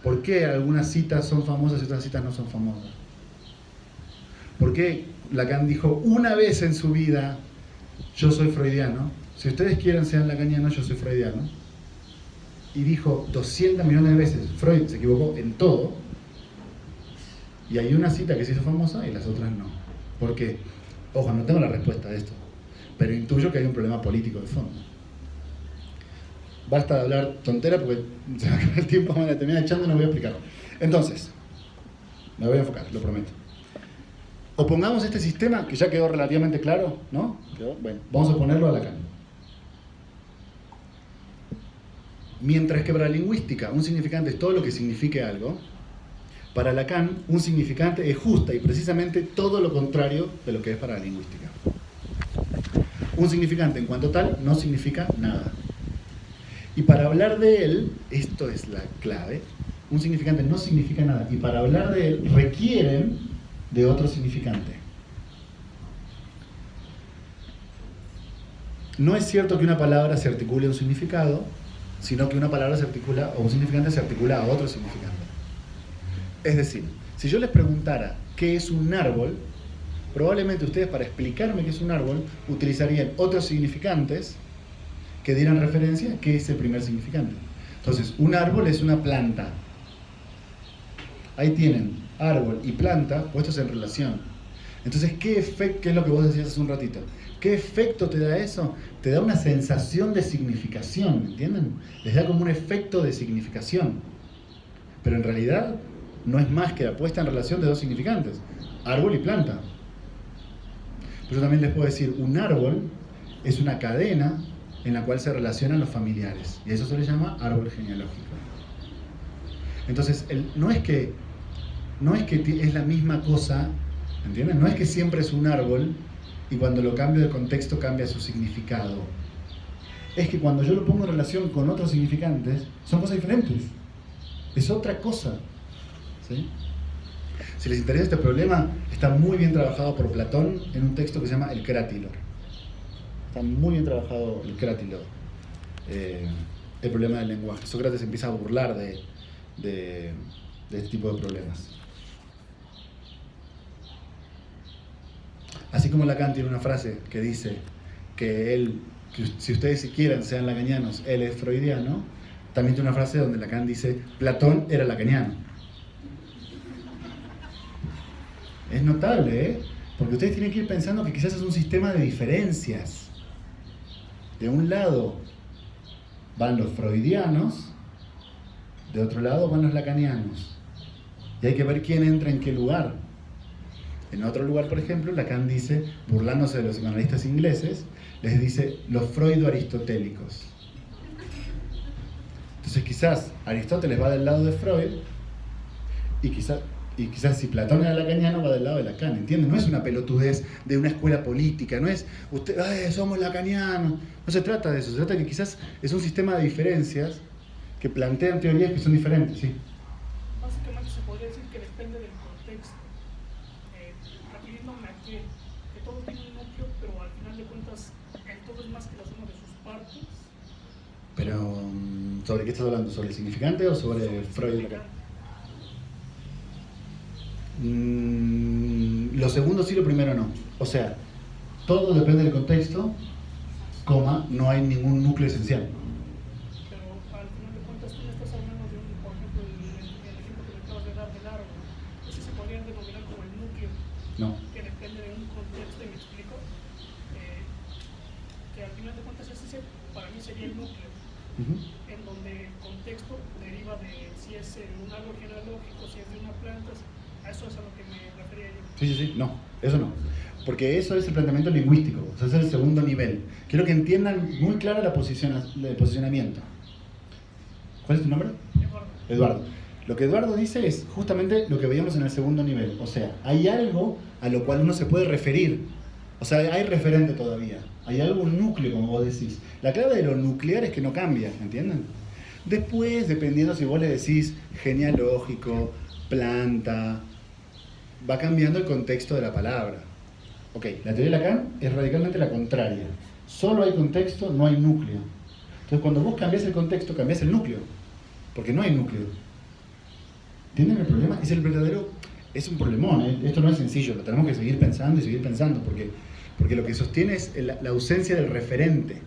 ¿Por qué algunas citas son famosas y otras citas no son famosas? ¿Por qué Lacan dijo una vez en su vida yo soy freudiano? Si ustedes quieren sean lacanianos, yo soy freudiano. Y dijo 200 millones de veces, Freud se equivocó en todo. Y hay una cita que se hizo famosa y las otras no. ¿Por qué? Ojo, no tengo la respuesta a esto, pero intuyo que hay un problema político de fondo. Basta de hablar tontera porque se me acaba el tiempo, me van a terminar echando y no voy a explicar. Entonces, Me voy a enfocar, lo prometo. Opongamos este sistema, que ya quedó relativamente claro, ¿no? Bueno, vamos a ponerlo a Lacan. Mientras que para la lingüística un significante es todo lo que signifique algo, para Lacan un significante es justa y precisamente todo lo contrario de lo que es para la lingüística. Un significante en cuanto tal no significa nada. Y para hablar de él, esto es la clave, un significante no significa nada. Y para hablar de él requieren de otro significante. No es cierto que una palabra se articule a un significado, sino que una palabra se articula, o un significante se articula a otro significante. Es decir, si yo les preguntara qué es un árbol, probablemente ustedes para explicarme qué es un árbol utilizarían otros significantes que dieran referencia a qué es el primer significante. Entonces, un árbol es una planta. Ahí tienen árbol y planta puestos en relación. Entonces, ¿qué es lo que vos decías hace un ratito? ¿Qué efecto te da eso? Te da una sensación de significación, ¿entienden? Les da como un efecto de significación. Pero en realidad no es más que la puesta en relación de dos significantes, árbol y planta. Pero yo también les puedo decir, un árbol es una cadena en la cual se relacionan los familiares. Y a eso se le llama árbol genealógico. Entonces, no es que es la misma cosa, ¿entienden? No es que siempre es un árbol y cuando lo cambio de contexto cambia su significado. Es que cuando yo lo pongo en relación con otros significantes, son cosas diferentes. Es otra cosa. ¿Sí? Si les interesa este problema, está muy bien trabajado por Platón en un texto que se llama El Crátilor. Está muy bien trabajado el Crátilor, el problema del lenguaje. Sócrates empieza a burlar de este tipo de problemas. Así como Lacan tiene una frase que dice que si ustedes si quieren sean lacanianos, él es freudiano, también tiene una frase donde Lacan dice, Platón era lacaniano. Es notable, ¿eh? Porque ustedes tienen que ir pensando que quizás es un sistema de diferencias. De un lado van los freudianos, de otro lado van los lacanianos. Y hay que ver quién entra en qué lugar. En otro lugar, por ejemplo, Lacan dice, burlándose de los psicoanalistas ingleses, les dice los freudo-aristotélicos. Entonces quizás Aristóteles va del lado de Freud y quizás si Platón era lacaniano va del lado de Lacan, ¿entienden? No es una pelotudez de una escuela política, no es somos lacanianos, no se trata de eso, se trata de que quizás es un sistema de diferencias que plantean teorías que son diferentes, ¿sí? Básicamente se podría decir que depende del contexto, refiriéndome a que todo tiene un núcleo, pero al final de cuentas el todo es más que la suma de sus partes. Pero, ¿sobre qué estás hablando? ¿Sobre el significante o sobre Freud y Lacan? Lo segundo sí, lo primero no. O sea, todo depende del contexto, coma, no hay ningún núcleo esencial. Pero al final de cuentas tú me estás hablando de por ejemplo, el ejemplo que me acabas de dar del árbol. Ese se podría denominar como el núcleo, No. que depende de un contexto, y me explico. Que al final de cuentas ese para mí sería el núcleo, en donde el contexto deriva de si es un árbol genealógico, si es de una planta. A eso es a lo que me refería yo. Sí, no, eso no. Porque eso es el planteamiento lingüístico, o sea, es el segundo nivel. Quiero que entiendan muy claro el posicionamiento. ¿Cuál es tu nombre? Eduardo. Lo que Eduardo dice es justamente lo que veíamos en el segundo nivel. O sea, hay algo a lo cual uno se puede referir. O sea, hay referente todavía. Hay algo, un núcleo, como vos decís. La clave de lo nuclear es que no cambia, ¿entienden? Después, dependiendo si vos le decís genealógico, planta, va cambiando el contexto de la palabra. Ok, la teoría de Lacan es radicalmente la contraria. Solo hay contexto, no hay núcleo. Entonces, cuando vos cambias el contexto, cambias el núcleo. Porque no hay núcleo. ¿Entienden el problema? Es el verdadero... Es un problemón, ¿eh? Esto no es sencillo, lo tenemos que seguir pensando y seguir pensando, porque lo que sostiene es la ausencia del referente.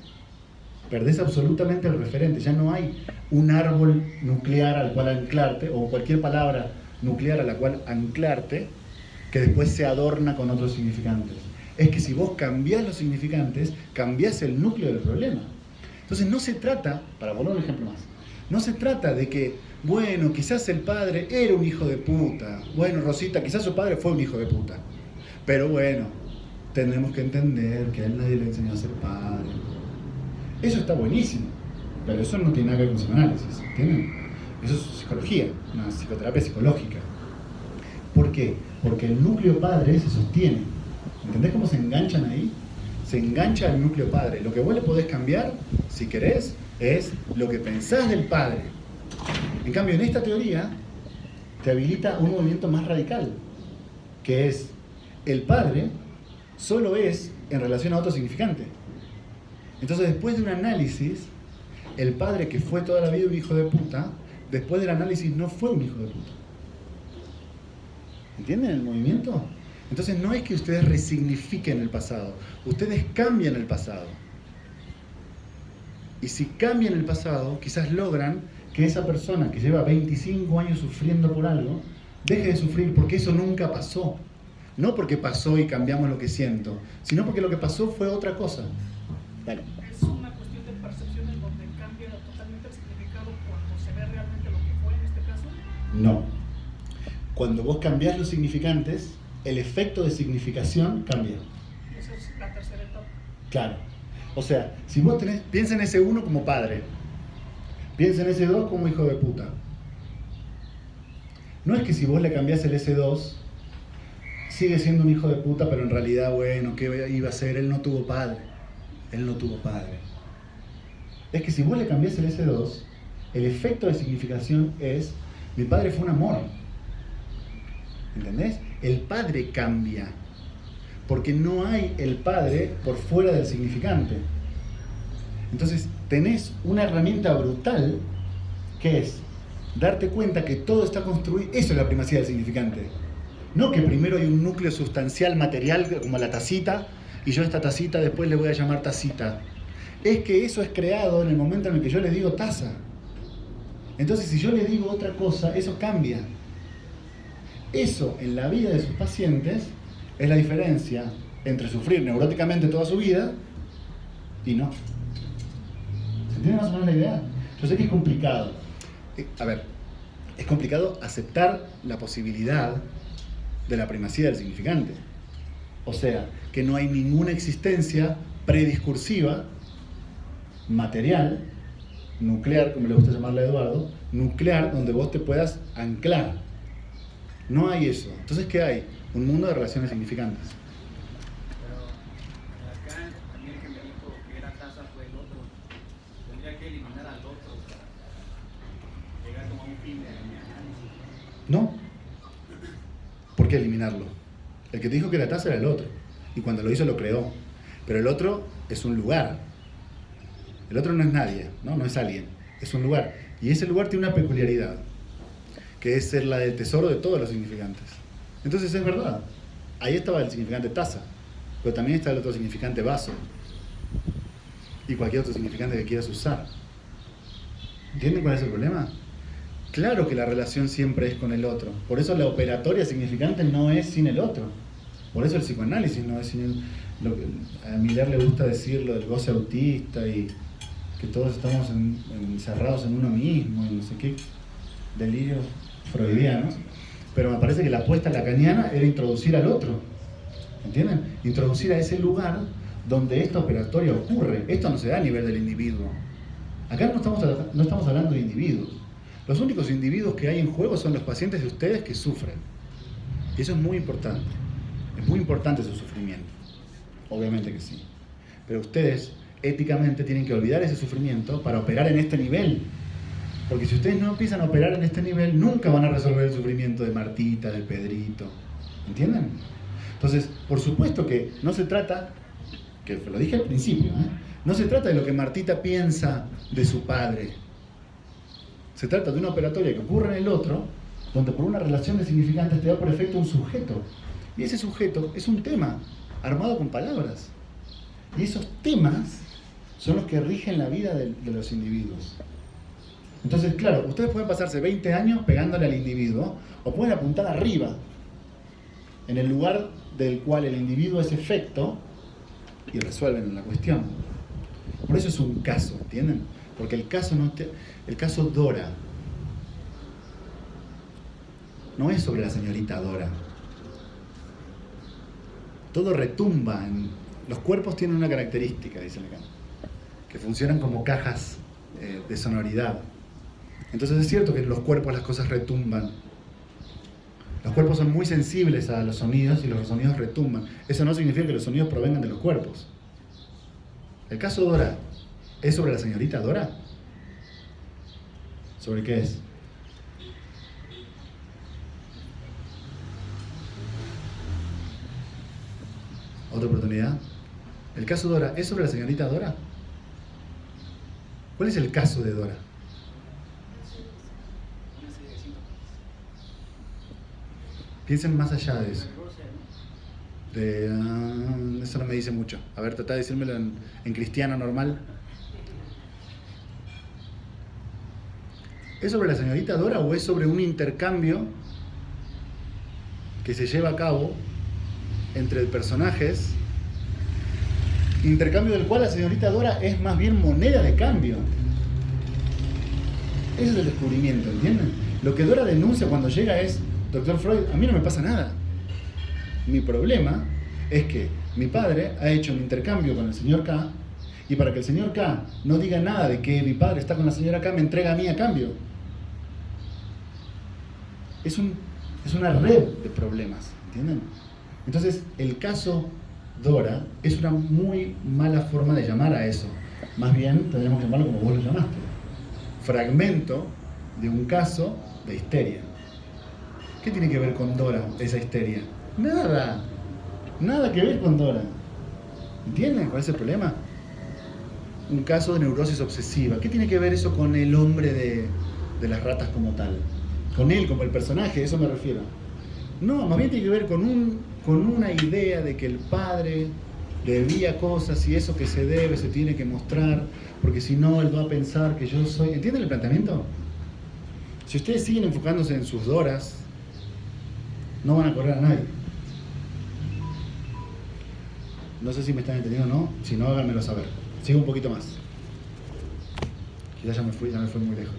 Perdés absolutamente el referente, ya no hay un árbol nuclear al cual anclarte, o cualquier palabra nuclear a la cual anclarte, que después se adorna con otros significantes. Es que si vos cambiás los significantes, cambiás el núcleo del problema. Entonces no se trata, para poner un ejemplo más, no se trata de que bueno, quizás el padre era un hijo de puta. Bueno, Rosita, quizás su padre fue un hijo de puta. Pero bueno, tenemos que entender que a él nadie le enseñó a ser padre. Eso está buenísimo, pero eso no tiene nada que ver con psicoanálisis, ¿entienden? Eso es psicología, una psicoterapia psicológica. ¿Por qué? Porque el núcleo padre se sostiene. ¿Entendés cómo se enganchan ahí? Se engancha al núcleo padre. Lo que vos le podés cambiar, si querés, es lo que pensás del padre. En cambio, en esta teoría, te habilita un movimiento más radical, que es, el padre solo es en relación a otro significante. Entonces, después de un análisis, el padre que fue toda la vida un hijo de puta, después del análisis no fue un hijo de puta. ¿Entienden el movimiento? Entonces no es que ustedes resignifiquen el pasado, ustedes cambian el pasado. Y si cambian el pasado, quizás logran que esa persona que lleva 25 años sufriendo por algo, deje de sufrir porque eso nunca pasó. No porque pasó y cambiamos lo que siento, sino porque lo que pasó fue otra cosa. Dale. Es una cuestión de percepción en donde cambia totalmente el significado cuando se ve realmente lo que fue en este caso. No. Cuando vos cambiás los significantes, el efecto de significación cambia. Esa es la tercera etapa. Claro. O sea, si vos tenés, piensa en ese uno como padre, piensa en ese 2 como hijo de puta. No es que si vos le cambiás el S2, sigue siendo un hijo de puta, pero en realidad, bueno, ¿qué iba a ser? Él no tuvo padre. Él no tuvo padre. Es que si vos le cambiás el S2, el efecto de significación es, mi padre fue un amor. ¿Entendés? El padre cambia. Porque no hay el padre por fuera del significante. Entonces, tenés una herramienta brutal que es darte cuenta que todo está construido. Eso es la primacía del significante. No que primero hay un núcleo sustancial material como la tacita y yo a esta tacita después le voy a llamar tacita. Es que eso es creado en el momento en el que yo le digo taza. Entonces, si yo le digo otra cosa, eso cambia. Eso en la vida de sus pacientes es la diferencia entre sufrir neuróticamente toda su vida y no. ¿Se entiende más o menos la idea? Yo sé que es complicado. A ver, es complicado aceptar la posibilidad de la primacía del significante. O sea, que no hay ninguna existencia prediscursiva, material, nuclear, como le gusta llamarle a Eduardo, nuclear, donde vos te puedas anclar. No hay eso. Entonces, ¿qué hay? Un mundo de relaciones significantes. Pero acá también el que me dijo que era taza fue el otro. Tendría que eliminar al otro para llegar como a un fin de análisis. No. ¿Por qué eliminarlo? El que te dijo que era taza era el otro. Y cuando lo hizo lo creó. Pero el otro es un lugar. El otro no es nadie, ¿no? No es alguien. Es un lugar. Y ese lugar tiene una peculiaridad, que es ser la del tesoro de todos los significantes. Entonces es verdad. Ahí estaba el significante taza. Pero también está el otro significante vaso. Y cualquier otro significante que quieras usar. ¿Entienden cuál es el problema? Claro que la relación siempre es con el otro. Por eso la operatoria significante no es sin el otro. Por eso el psicoanálisis no es sin el... A Miller le gusta decir lo del goce autista y que todos estamos encerrados en uno mismo y no sé qué delirios freudianos. Pero me parece que la apuesta lacaniana era introducir al otro. ¿Entienden? Introducir a ese lugar donde esta operatoria ocurre. Esto no se da a nivel del individuo. Acá no estamos hablando de individuos. Los únicos individuos que hay en juego son los pacientes de ustedes que sufren. Y eso es muy importante. Es muy importante su sufrimiento. Obviamente que sí. Pero ustedes, éticamente, tienen que olvidar ese sufrimiento para operar en este nivel. Porque si ustedes no empiezan a operar en este nivel, nunca van a resolver el sufrimiento de Martita, de Pedrito. ¿Entienden? Entonces, por supuesto que no se trata, que lo dije al principio, no se trata de lo que Martita piensa de su padre. Se trata de una operatoria que ocurre en el otro, donde por una relación de significantes te da por efecto un sujeto. Y ese sujeto es un tema armado con palabras. Y esos temas son los que rigen la vida de los individuos. Entonces, claro, ustedes pueden pasarse 20 años pegándole al individuo, o pueden apuntar arriba, en el lugar del cual el individuo es efecto, y resuelven la cuestión. Por eso es un caso, ¿entienden? Porque el caso dora. no es sobre la señorita Dora. Todo retumba. Los cuerpos tienen una característica, dice Lacan, que funcionan como cajas de sonoridad. Entonces es cierto que en los cuerpos las cosas retumban. Los cuerpos son muy sensibles a los sonidos y los sonidos retumban. Eso no significa que los sonidos provengan de los cuerpos. El caso Dora, ¿es sobre la señorita Dora? ¿Sobre qué es? Otra oportunidad. El caso Dora, ¿es sobre la señorita Dora? ¿Cuál es el caso de Dora? Piensen más allá de eso. Eso no me dice mucho. A ver, tratá de decírmelo en cristiano normal. ¿Es sobre la señorita Dora o es sobre un intercambio que se lleva a cabo entre personajes? Intercambio del cual la señorita Dora es más bien moneda de cambio. Ese es el descubrimiento, ¿entienden? Lo que Dora denuncia cuando llega es: Doctor Freud, a mí no me pasa nada. Mi problema es que mi padre ha hecho un intercambio con el señor K, y para que el señor K no diga nada de que mi padre está con la señora K, me entrega a mí a cambio. Es una red de problemas, ¿entienden? Entonces, el caso Dora es una muy mala forma de llamar a eso. Más bien, tendríamos que llamarlo como vos lo llamaste: fragmento de un caso de histeria. ¿Qué tiene que ver con Dora esa histeria? Nada que ver con Dora. ¿Entienden cuál es el problema? Un caso de neurosis obsesiva. ¿Qué tiene que ver eso con el hombre de las ratas como tal? Con él como el personaje, a eso me refiero. No, más bien tiene que ver con una idea de que el padre le debía cosas y eso que se debe se tiene que mostrar, porque si no él va a pensar que yo soy... ¿Entienden el planteamiento? Si ustedes siguen enfocándose en sus Doras, no van a correr a nadie. No sé si me están entendiendo o no. Si no, háganmelo saber. Sigo un poquito más. Quizás ya me fui muy lejos.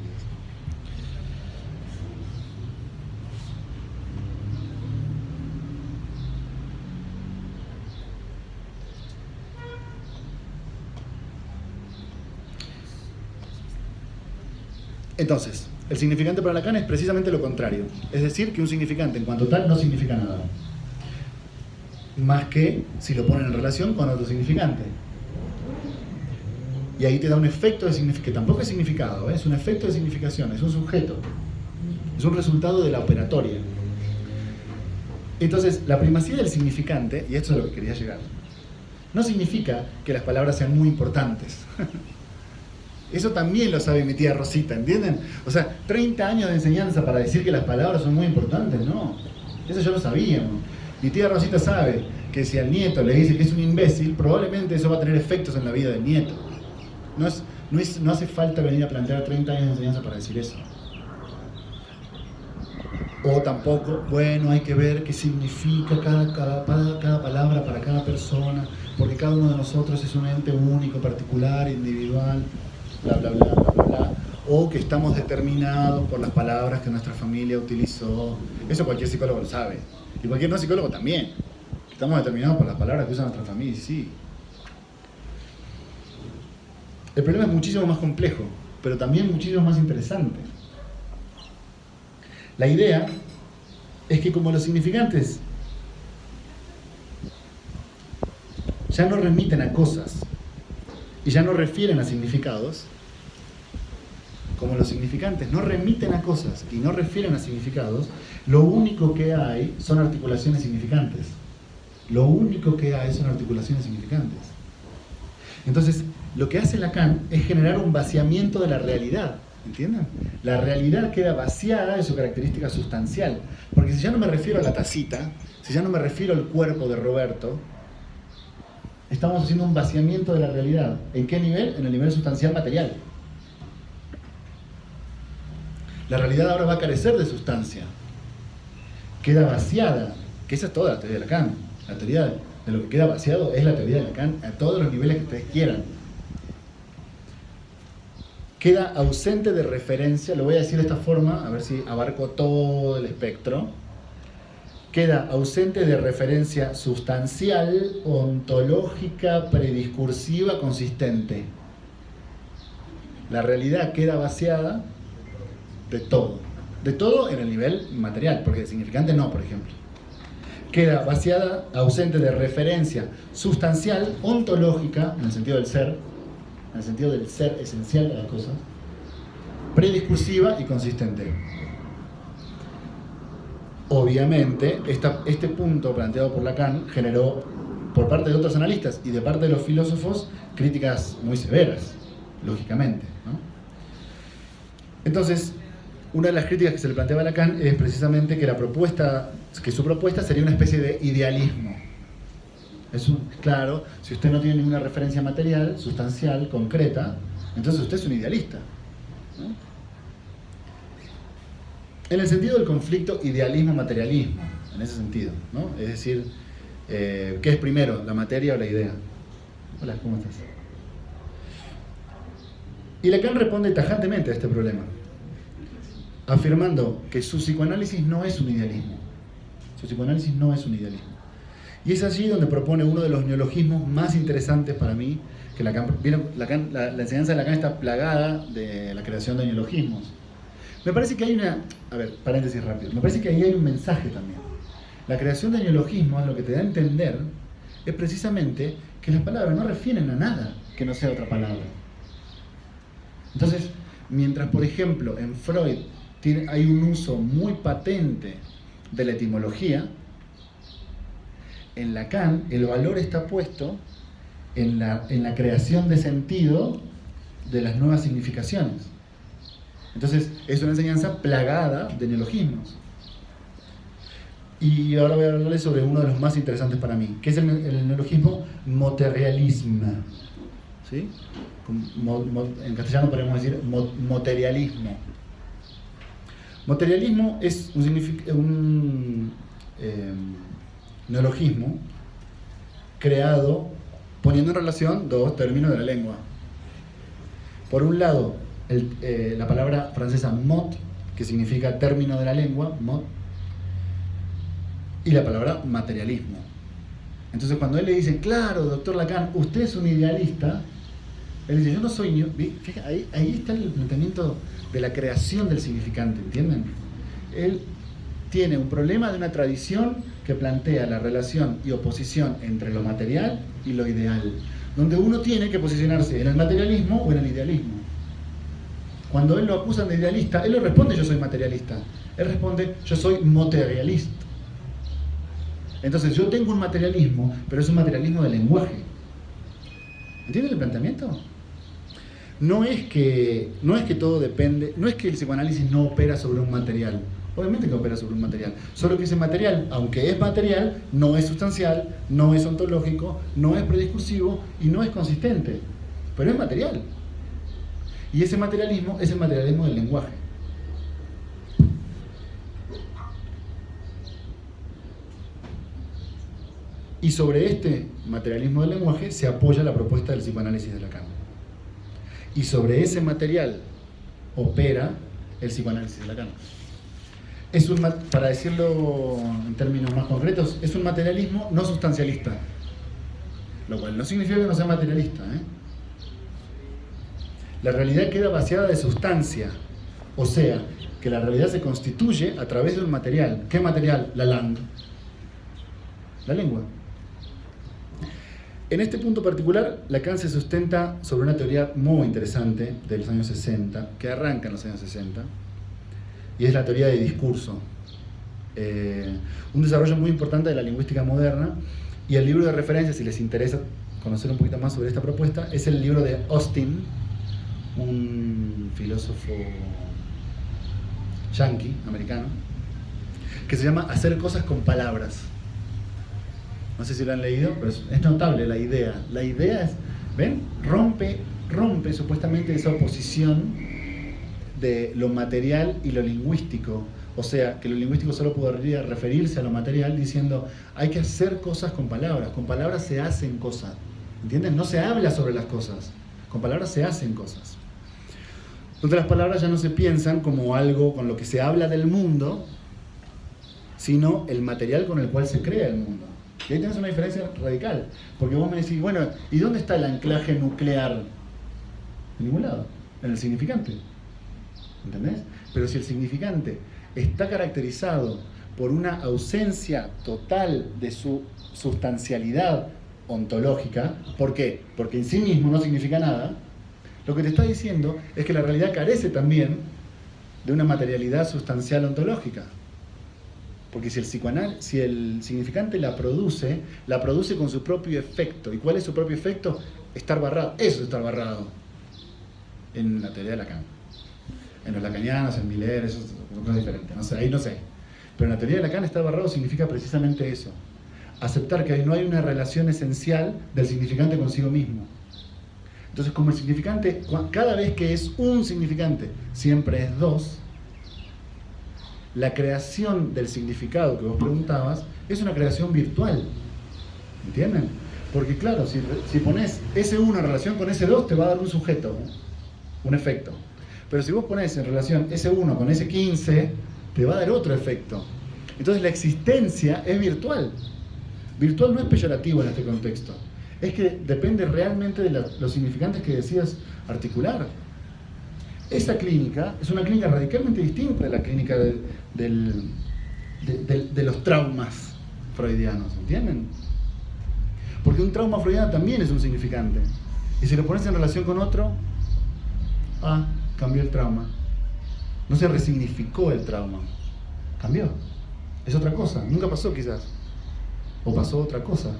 Entonces, el significante para Lacan es precisamente lo contrario. Es decir, que un significante en cuanto tal no significa nada. Más que si lo ponen en relación con otro significante. Y ahí te da un efecto de significación, que tampoco es significado, es un efecto de significación, es un sujeto. Es un resultado de la operatoria. Entonces, la primacía del significante, y esto es a lo que quería llegar, no significa que las palabras sean muy importantes. Eso también lo sabe mi tía Rosita, ¿entienden? O sea, 30 años de enseñanza para decir que las palabras son muy importantes, no. Eso ya lo sabíamos. Mi tía Rosita sabe que si al nieto le dice que es un imbécil, probablemente eso va a tener efectos en la vida del nieto. No hace falta venir a plantear 30 años de enseñanza para decir eso. O tampoco, bueno, hay que ver qué significa cada palabra para cada persona, porque cada uno de nosotros es un ente único, particular, individual, bla, bla, bla, bla, bla, bla. O que estamos determinados por las palabras que nuestra familia utilizó. Eso cualquier psicólogo lo sabe. Y cualquier no psicólogo también. Estamos determinados por las palabras que usa nuestra familia, sí. El problema es muchísimo más complejo, pero también muchísimo más interesante. La idea es que como los significantes ya no remiten a cosas y ya no refieren a significados, como los significantes no remiten a cosas y no refieren a significados, lo único que hay son articulaciones significantes. Lo único que hay son articulaciones significantes. Entonces, lo que hace Lacan es generar un vaciamiento de la realidad, ¿entienden? La realidad queda vaciada de su característica sustancial, porque si ya no me refiero a la tacita, si ya no me refiero al cuerpo de Roberto, estamos haciendo un vaciamiento de la realidad. ¿En qué nivel? En el nivel sustancial material. La realidad ahora va a carecer de sustancia. Queda vaciada, que esa es toda la teoría de Lacan. La teoría de lo que queda vaciado es la teoría de Lacan a todos los niveles que ustedes quieran. queda ausente de referencia, lo voy a decir de esta forma, a ver si abarco todo el espectro, queda ausente de referencia sustancial, ontológica, prediscursiva, consistente. La realidad queda vaciada de todo en el nivel material, porque el significante no, por ejemplo. Queda vaciada, ausente de referencia sustancial, ontológica, en el sentido del ser, en el sentido del ser esencial de las cosas, prediscursiva y consistente. Obviamente, este punto planteado por Lacan generó, por parte de otros analistas y de parte de los filósofos, críticas muy severas, lógicamente, ¿no? Entonces, una de las críticas que se le planteaba a Lacan es precisamente que su propuesta sería una especie de idealismo. Claro, si usted no tiene ninguna referencia material, sustancial, concreta, entonces usted es un idealista, ¿no? En el sentido del conflicto idealismo-materialismo, en ese sentido, ¿no? Es decir, ¿qué es primero, la materia o la idea? Hola, ¿cómo estás? Y Lacan responde tajantemente a este problema, afirmando que su psicoanálisis no es un idealismo. Su psicoanálisis no es un idealismo. Y es allí donde propone uno de los neologismos más interesantes para mí, que la enseñanza de Lacan está plagada de la creación de neologismos. Me parece que hay paréntesis rápido, me parece que ahí hay un mensaje también. La creación de neologismos lo que te da a entender es precisamente que las palabras no refieren a nada que no sea otra palabra. Entonces, mientras por ejemplo en Freud hay un uso muy patente de la etimología, en Lacan el valor está puesto en la creación de sentido de las nuevas significaciones. Entonces, es una enseñanza plagada de neologismos. Y ahora voy a hablarles sobre uno de los más interesantes para mí, que es el neologismo materialismo. ¿Sí? En castellano podemos decir materialismo. Materialismo es un neologismo creado poniendo en relación dos términos de la lengua. Por un lado, la palabra francesa mot, que significa término de la lengua, mot, y la palabra materialismo. Entonces cuando él le dice, claro, doctor Lacan, usted es un idealista, él dice, yo no soy... Fíjate, ahí está el planteamiento de la creación del significante, ¿entienden? Él tiene un problema de una tradición que plantea la relación y oposición entre lo material y lo ideal, donde uno tiene que posicionarse en el materialismo o en el idealismo. Cuando él lo acusan de idealista, él no responde yo soy materialista, él responde yo soy materialista. Entonces yo tengo un materialismo, pero es un materialismo del lenguaje. ¿Entienden el planteamiento? No es que todo depende, no es que el psicoanálisis no opera sobre un material. Obviamente que opera sobre un material, solo que ese material, aunque es material, no es sustancial, no es ontológico, no es prediscursivo y no es consistente, pero es material. Y ese materialismo es el materialismo del lenguaje. Y sobre este materialismo del lenguaje se apoya la propuesta del psicoanálisis de Lacan. Y sobre ese material opera el psicoanálisis de Lacan. Para decirlo en términos más concretos, es un materialismo no sustancialista, lo cual no significa que no sea materialista, ¿eh? La realidad queda vaciada de sustancia, o sea, que la realidad se constituye a través de un material. ¿Qué material? La langue, la lengua. En este punto particular, Lacan se sustenta sobre una teoría muy interesante de los años 60, que arranca en los años 60, y es la teoría de discurso. Un desarrollo muy importante de la lingüística moderna, y el libro de referencia, si les interesa conocer un poquito más sobre esta propuesta, es el libro de Austin, un filósofo yankee, americano, que se llama Hacer cosas con palabras. No sé si lo han leído, pero es notable la idea. La idea es, ¿ven? Rompe supuestamente esa oposición de lo material y lo lingüístico. O sea, que lo lingüístico solo podría referirse a lo material diciendo hay que hacer cosas con palabras se hacen cosas. ¿Entienden? No se habla sobre las cosas, con palabras se hacen cosas. donde las palabras ya no se piensan como algo con lo que se habla del mundo, sino el material con el cual se crea el mundo. Y ahí tenés una diferencia radical, porque vos me decís, bueno, ¿y dónde está el anclaje nuclear? En ningún lado, en el significante. ¿Entendés? Pero si el significante está caracterizado por una ausencia total de su sustancialidad ontológica, ¿por qué? Porque en sí mismo no significa nada, lo que te está diciendo es que la realidad carece también de una materialidad sustancial ontológica. Porque si el significante la produce con su propio efecto. ¿Y cuál es su propio efecto? Estar barrado. Eso es estar barrado en la teoría de Lacan. En los lacanianos, en Miller, eso es diferente. No sé, ahí no sé. Pero en la teoría de Lacan, estar barrado significa precisamente eso. Aceptar que no hay una relación esencial del significante consigo mismo. Entonces, como el significante, cada vez que es un significante, siempre es dos, la creación del significado que vos preguntabas es una creación virtual. ¿Entienden? Porque claro, si pones S1 en relación con S2, te va a dar un sujeto, un efecto. Pero si vos pones en relación S1 con S15, te va a dar otro efecto. Entonces la existencia es virtual. Virtual no es peyorativo en este contexto. Es que depende realmente de los significantes que decidas articular. Esa clínica es una clínica radicalmente distinta de la clínica de los traumas freudianos, ¿entienden? Porque un trauma freudiano también es un significante. Y si lo pones en relación con otro, cambió el trauma. No se resignificó el trauma. Cambió. Es otra cosa. Nunca pasó quizás. O pasó otra cosa.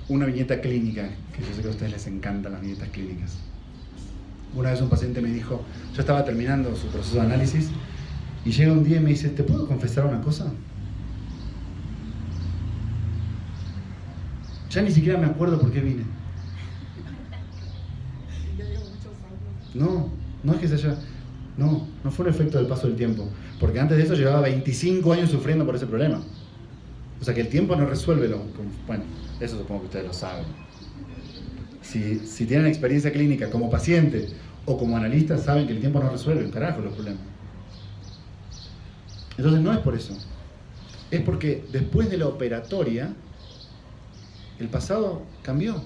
Una viñeta clínica, que yo sé que a ustedes les encantan las viñetas clínicas. Una vez un paciente me dijo, yo estaba terminando su proceso de análisis, y llega un día y me dice, ¿te puedo confesar una cosa? Ya ni siquiera me acuerdo por qué vine. No es que se haya... No fue un efecto del paso del tiempo. Porque antes de eso llevaba 25 años sufriendo por ese problema. O sea que el tiempo no resuelve bueno, eso supongo que ustedes lo saben. Si tienen experiencia clínica como paciente o como analista, saben que el tiempo no resuelve un carajo los problemas. Entonces no es por eso. Es porque después de la operatoria, el pasado cambió.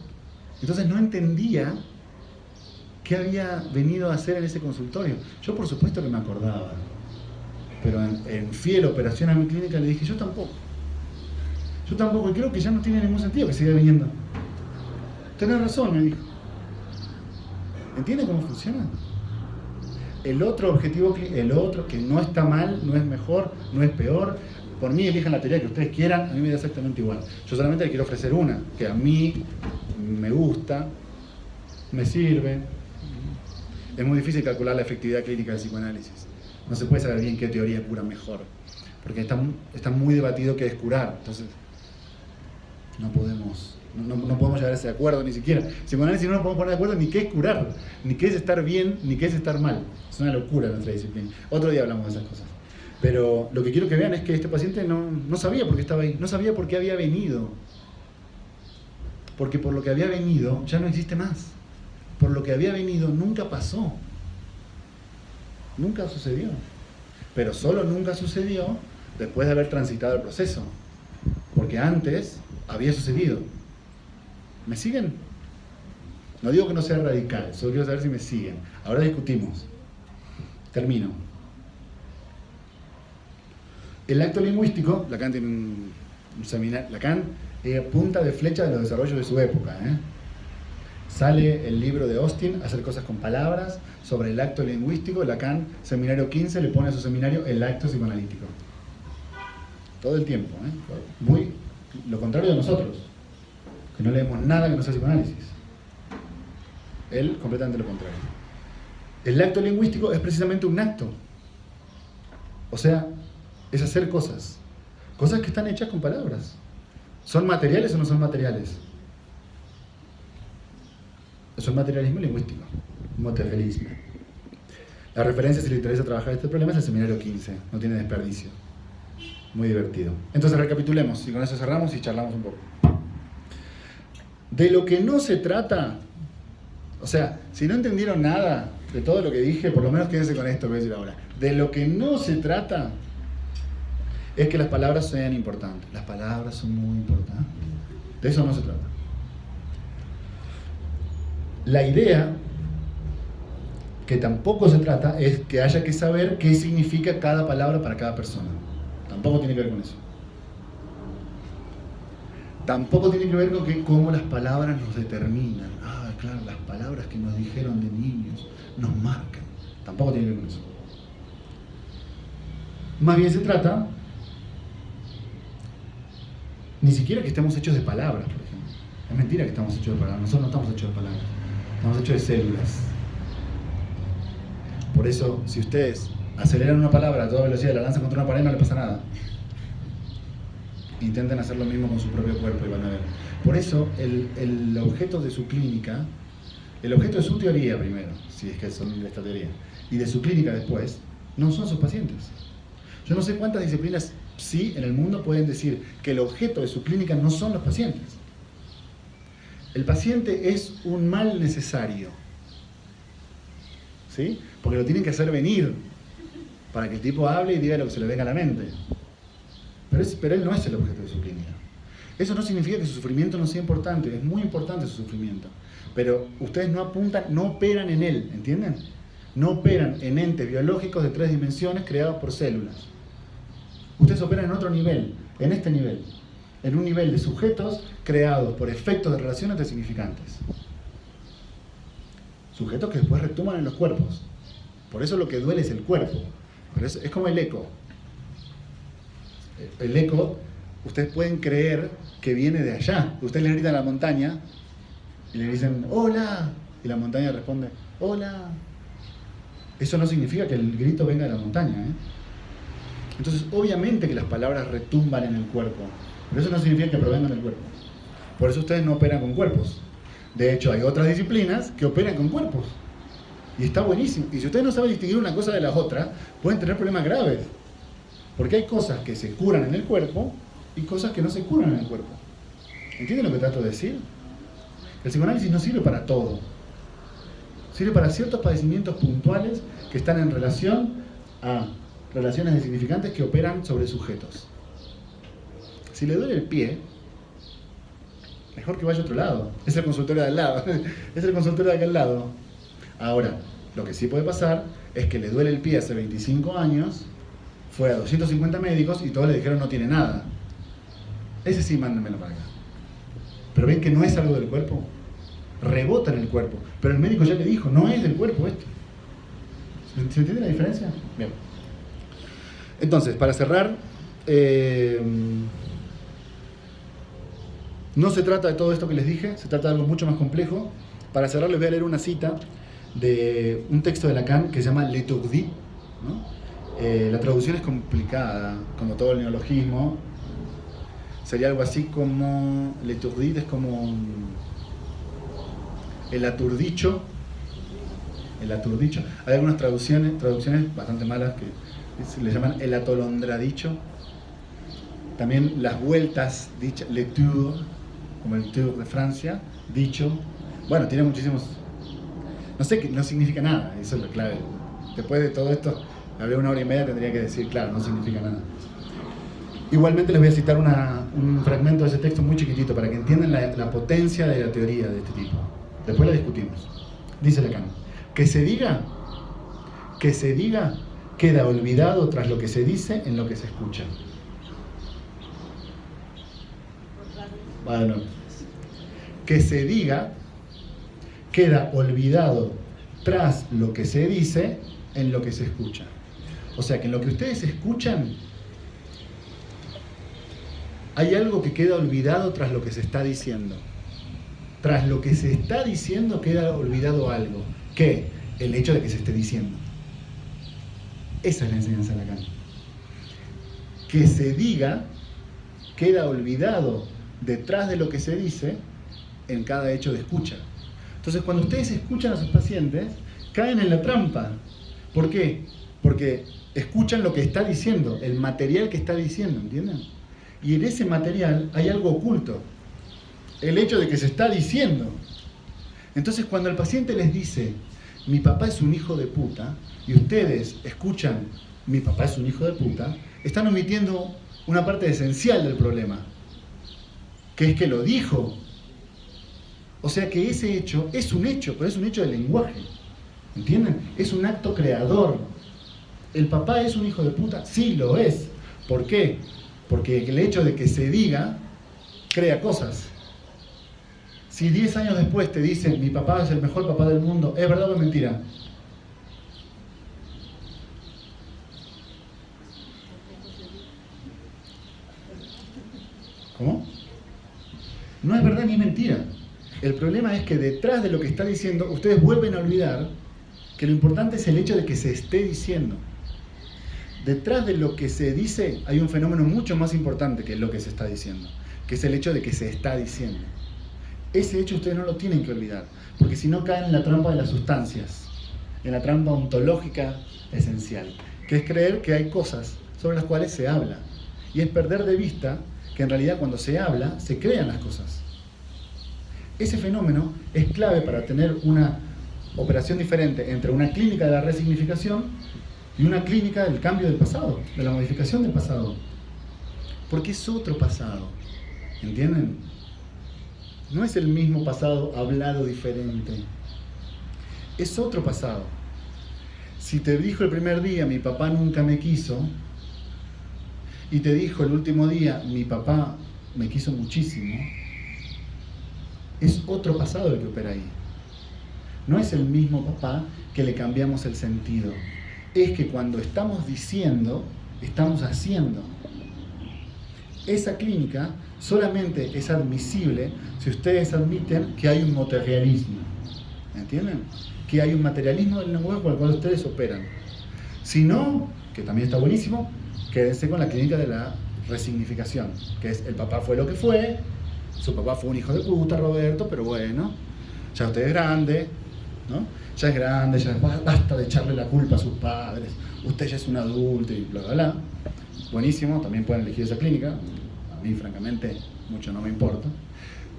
Entonces no entendía qué había venido a hacer en ese consultorio. Yo por supuesto que me acordaba. Pero en fiel operación a mi clínica le dije, yo tampoco, y creo que ya no tiene ningún sentido que siga viniendo. Tenés razón, me dijo. ¿Entiende cómo funciona? El otro objetivo, que no está mal, no es mejor, no es peor. Por mí elijan la teoría que ustedes quieran, a mí me da exactamente igual. Yo solamente le quiero ofrecer una, que a mí me gusta, me sirve. Es muy difícil calcular la efectividad clínica del psicoanálisis. No se puede saber bien qué teoría cura mejor, porque está muy debatido qué es curar. Entonces, no podemos llegar a ese acuerdo ni siquiera. Psicoanálisis no nos podemos poner de acuerdo ni qué es curar, ni qué es estar bien, ni qué es estar mal. Es una locura nuestra disciplina. Otro día hablamos de esas cosas. Pero lo que quiero que vean es que este paciente no sabía por qué estaba ahí, no sabía por qué había venido. Porque por lo que había venido ya no existe más. Por lo que había venido nunca pasó. Nunca sucedió. Pero solo nunca sucedió después de haber transitado el proceso. Porque antes había sucedido. ¿Me siguen? No digo que no sea radical, solo quiero saber si me siguen. Ahora discutimos. Termino. El acto lingüístico, Lacan tiene un seminario, Lacan punta de flecha de los desarrollos de su época. Sale el libro de Austin, Hacer cosas con palabras, sobre el acto lingüístico. Lacan, seminario 15, le pone a su seminario el acto psicoanalítico. Todo el tiempo, muy lo contrario de nosotros, que no leemos nada que no sea psicoanálisis. Él, completamente lo contrario. El acto lingüístico es precisamente un acto. O sea, es hacer cosas que están hechas con palabras. ¿Son materiales o no son materiales? Eso es materialismo lingüístico, materialismo. La referencia, si le interesa trabajar este problema, es el seminario 15, no tiene desperdicio. Muy divertido. Entonces recapitulemos, y con eso cerramos y charlamos un poco. De lo que no se trata O sea, si no entendieron nada de todo lo que dije, por lo menos quédense con esto que voy a decir ahora. De lo que no se trata es que las palabras sean importantes. Las palabras son muy importantes. De eso no se trata. La idea, que tampoco se trata, es que haya que saber qué significa cada palabra para cada persona. Tampoco tiene que ver con eso. Tampoco tiene que ver con cómo las palabras nos determinan. Ah, claro, las palabras que nos dijeron de niños nos marcan. Tampoco tiene que ver con eso. Más bien se trata, ni siquiera que estemos hechos de palabras, por ejemplo. Es mentira que estamos hechos de palabras. Nosotros no estamos hechos de palabras. Estamos hechos de células. Por eso, si ustedes aceleran una palabra a toda velocidad y la lanzan contra una pared, no le pasa nada. Intenten hacer lo mismo con su propio cuerpo y van a ver. Por eso, el objeto de su clínica, el objeto de su teoría primero, si es que son de esta teoría, y de su clínica después, no son sus pacientes. Yo no sé cuántas disciplinas sí en el mundo pueden decir que el objeto de su clínica no son los pacientes. El paciente es un mal necesario, ¿sí? Porque lo tienen que hacer venir para que el tipo hable y diga lo que se le venga a la mente. Pero él no es el objeto de su clínica. Eso no significa que su sufrimiento no sea importante, es muy importante su sufrimiento. Pero ustedes no apuntan, no operan en él, ¿entienden? No operan en entes biológicos de 3 dimensiones creados por células. Ustedes operan en otro nivel, en este nivel. En un nivel de sujetos creados por efectos de relación entre significantes. Sujetos que después retumban en los cuerpos. Por eso lo que duele es el cuerpo. Por eso, es como el eco. El eco, ustedes pueden creer que viene de allá. Ustedes le gritan a la montaña y le dicen, ¡hola! Y la montaña responde, ¡hola! Eso no significa que el grito venga de la montaña, ¿eh? Entonces, obviamente que las palabras retumban en el cuerpo, pero eso no significa que provengan del cuerpo. Por eso ustedes no operan con cuerpos. De hecho, hay otras disciplinas que operan con cuerpos. Y está buenísimo. Y si ustedes no saben distinguir una cosa de la otra, pueden tener problemas graves. Porque hay cosas que se curan en el cuerpo y cosas que no se curan en el cuerpo. ¿Entienden lo que trato de decir? El psicoanálisis no sirve para todo. Sirve para ciertos padecimientos puntuales que están en relación a relaciones de significantes que operan sobre sujetos. Si le duele el pie, mejor que vaya a otro lado. Es el consultorio de al lado. Es el consultorio de acá al lado. Ahora, lo que sí puede pasar es que le duele el pie hace 25 años, fue a 250 médicos y todos le dijeron no tiene nada. Ese sí, mándenmelo para acá. Pero ven que no es algo del cuerpo. Rebota en el cuerpo. Pero el médico ya le dijo, no es del cuerpo esto. ¿Se entiende la diferencia? Bien. Entonces, para cerrar, no se trata de todo esto que les dije, se trata de algo mucho más complejo. Para cerrar les voy a leer una cita de un texto de Lacan que se llama L'Étourdi, ¿no? La traducción es complicada, como todo el neologismo. Sería algo así como L'Étourdi, es como el aturdicho. El aturdicho. Hay algunas traducciones bastante malas que se le llaman el atolondradicho. También las vueltas dichas, le tour, como el Tour de Francia, dicho. Bueno, tiene muchísimos. No sé, no significa nada, eso es lo clave. Después de todo esto, hablé 1 hora y media, tendría que decir, claro, no significa nada. Igualmente les voy a citar un fragmento de ese texto muy chiquitito para que entiendan la potencia de la teoría de este tipo. Después la discutimos. Dice Lacan, que se diga, queda olvidado tras lo que se dice en lo que se escucha. Bueno, que se diga, queda olvidado tras lo que se dice en lo que se escucha. O sea que en lo que ustedes escuchan hay algo que queda olvidado tras lo que se está diciendo. Tras lo que se está diciendo queda olvidado algo. ¿Qué? El hecho de que se esté diciendo. Esa es la enseñanza de Lacan. Que se diga queda olvidado detrás de lo que se dice en cada hecho de escucha. Entonces, cuando ustedes escuchan a sus pacientes, caen en la trampa. ¿Por qué? Porque escuchan lo que está diciendo, el material que está diciendo, ¿entienden? Y en ese material hay algo oculto. El hecho de que se está diciendo. Entonces, cuando el paciente les dice, mi papá es un hijo de puta, y ustedes escuchan, mi papá es un hijo de puta, están omitiendo una parte esencial del problema, que es que lo dijo. O sea que ese hecho es un hecho, pero es un hecho de lenguaje. ¿Entienden? Es un acto creador. ¿El papá es un hijo de puta? Sí, lo es. ¿Por qué? Porque el hecho de que se diga, crea cosas. Si 10 años después te dicen, mi papá es el mejor papá del mundo, ¿es verdad o es mentira? ¿Cómo? No es verdad ni es mentira. El problema es que detrás de lo que está diciendo, ustedes vuelven a olvidar que lo importante es el hecho de que se esté diciendo. Detrás de lo que se dice hay un fenómeno mucho más importante que lo que se está diciendo, que es el hecho de que se está diciendo. Ese hecho ustedes no lo tienen que olvidar, porque si no caen en la trampa de las sustancias, en la trampa ontológica esencial, que es creer que hay cosas sobre las cuales se habla. Y es perder de vista que en realidad cuando se habla, se crean las cosas. Ese fenómeno es clave para tener una operación diferente entre una clínica de la resignificación y una clínica del cambio del pasado, de la modificación del pasado. Porque es otro pasado, ¿entienden? No es el mismo pasado hablado diferente. Es otro pasado. Si te dijo el primer día, mi papá nunca me quiso, y te dijo el último día, mi papá me quiso muchísimo, es otro pasado el que opera ahí. No es el mismo papá que le cambiamos el sentido. Es que cuando estamos diciendo, estamos haciendo. Esa clínica solamente es admisible si ustedes admiten que hay un materialismo. ¿Entienden? Que hay un materialismo del lenguaje con el cual ustedes operan. Si no, que también está buenísimo, quédense con la clínica de la resignificación, que es el papá fue lo que fue, su papá fue un hijo de puta, Roberto, pero bueno, ya usted es grande, ¿no? Ya es grande, ya basta de echarle la culpa a sus padres, usted ya es un adulto y bla, bla, bla. Buenísimo, también pueden elegir esa clínica, a mí francamente mucho no me importa,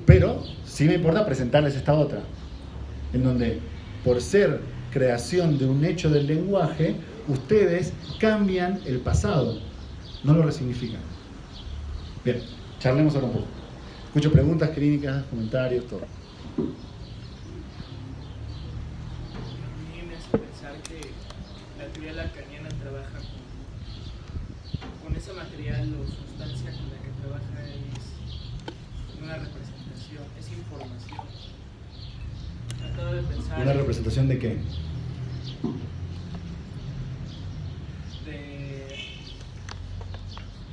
pero sí me importa presentarles esta otra, en donde por ser creación de un hecho del lenguaje, ustedes cambian el pasado, no lo resignifican. Bien, charlemos ahora un poco. Escucho preguntas, clínicas, comentarios, todo. A mí me hace pensar que la teoría lacaniana trabaja con ese material o sustancia con la que trabaja es una representación, es información. He tratado de pensar ¿Una representación de qué? de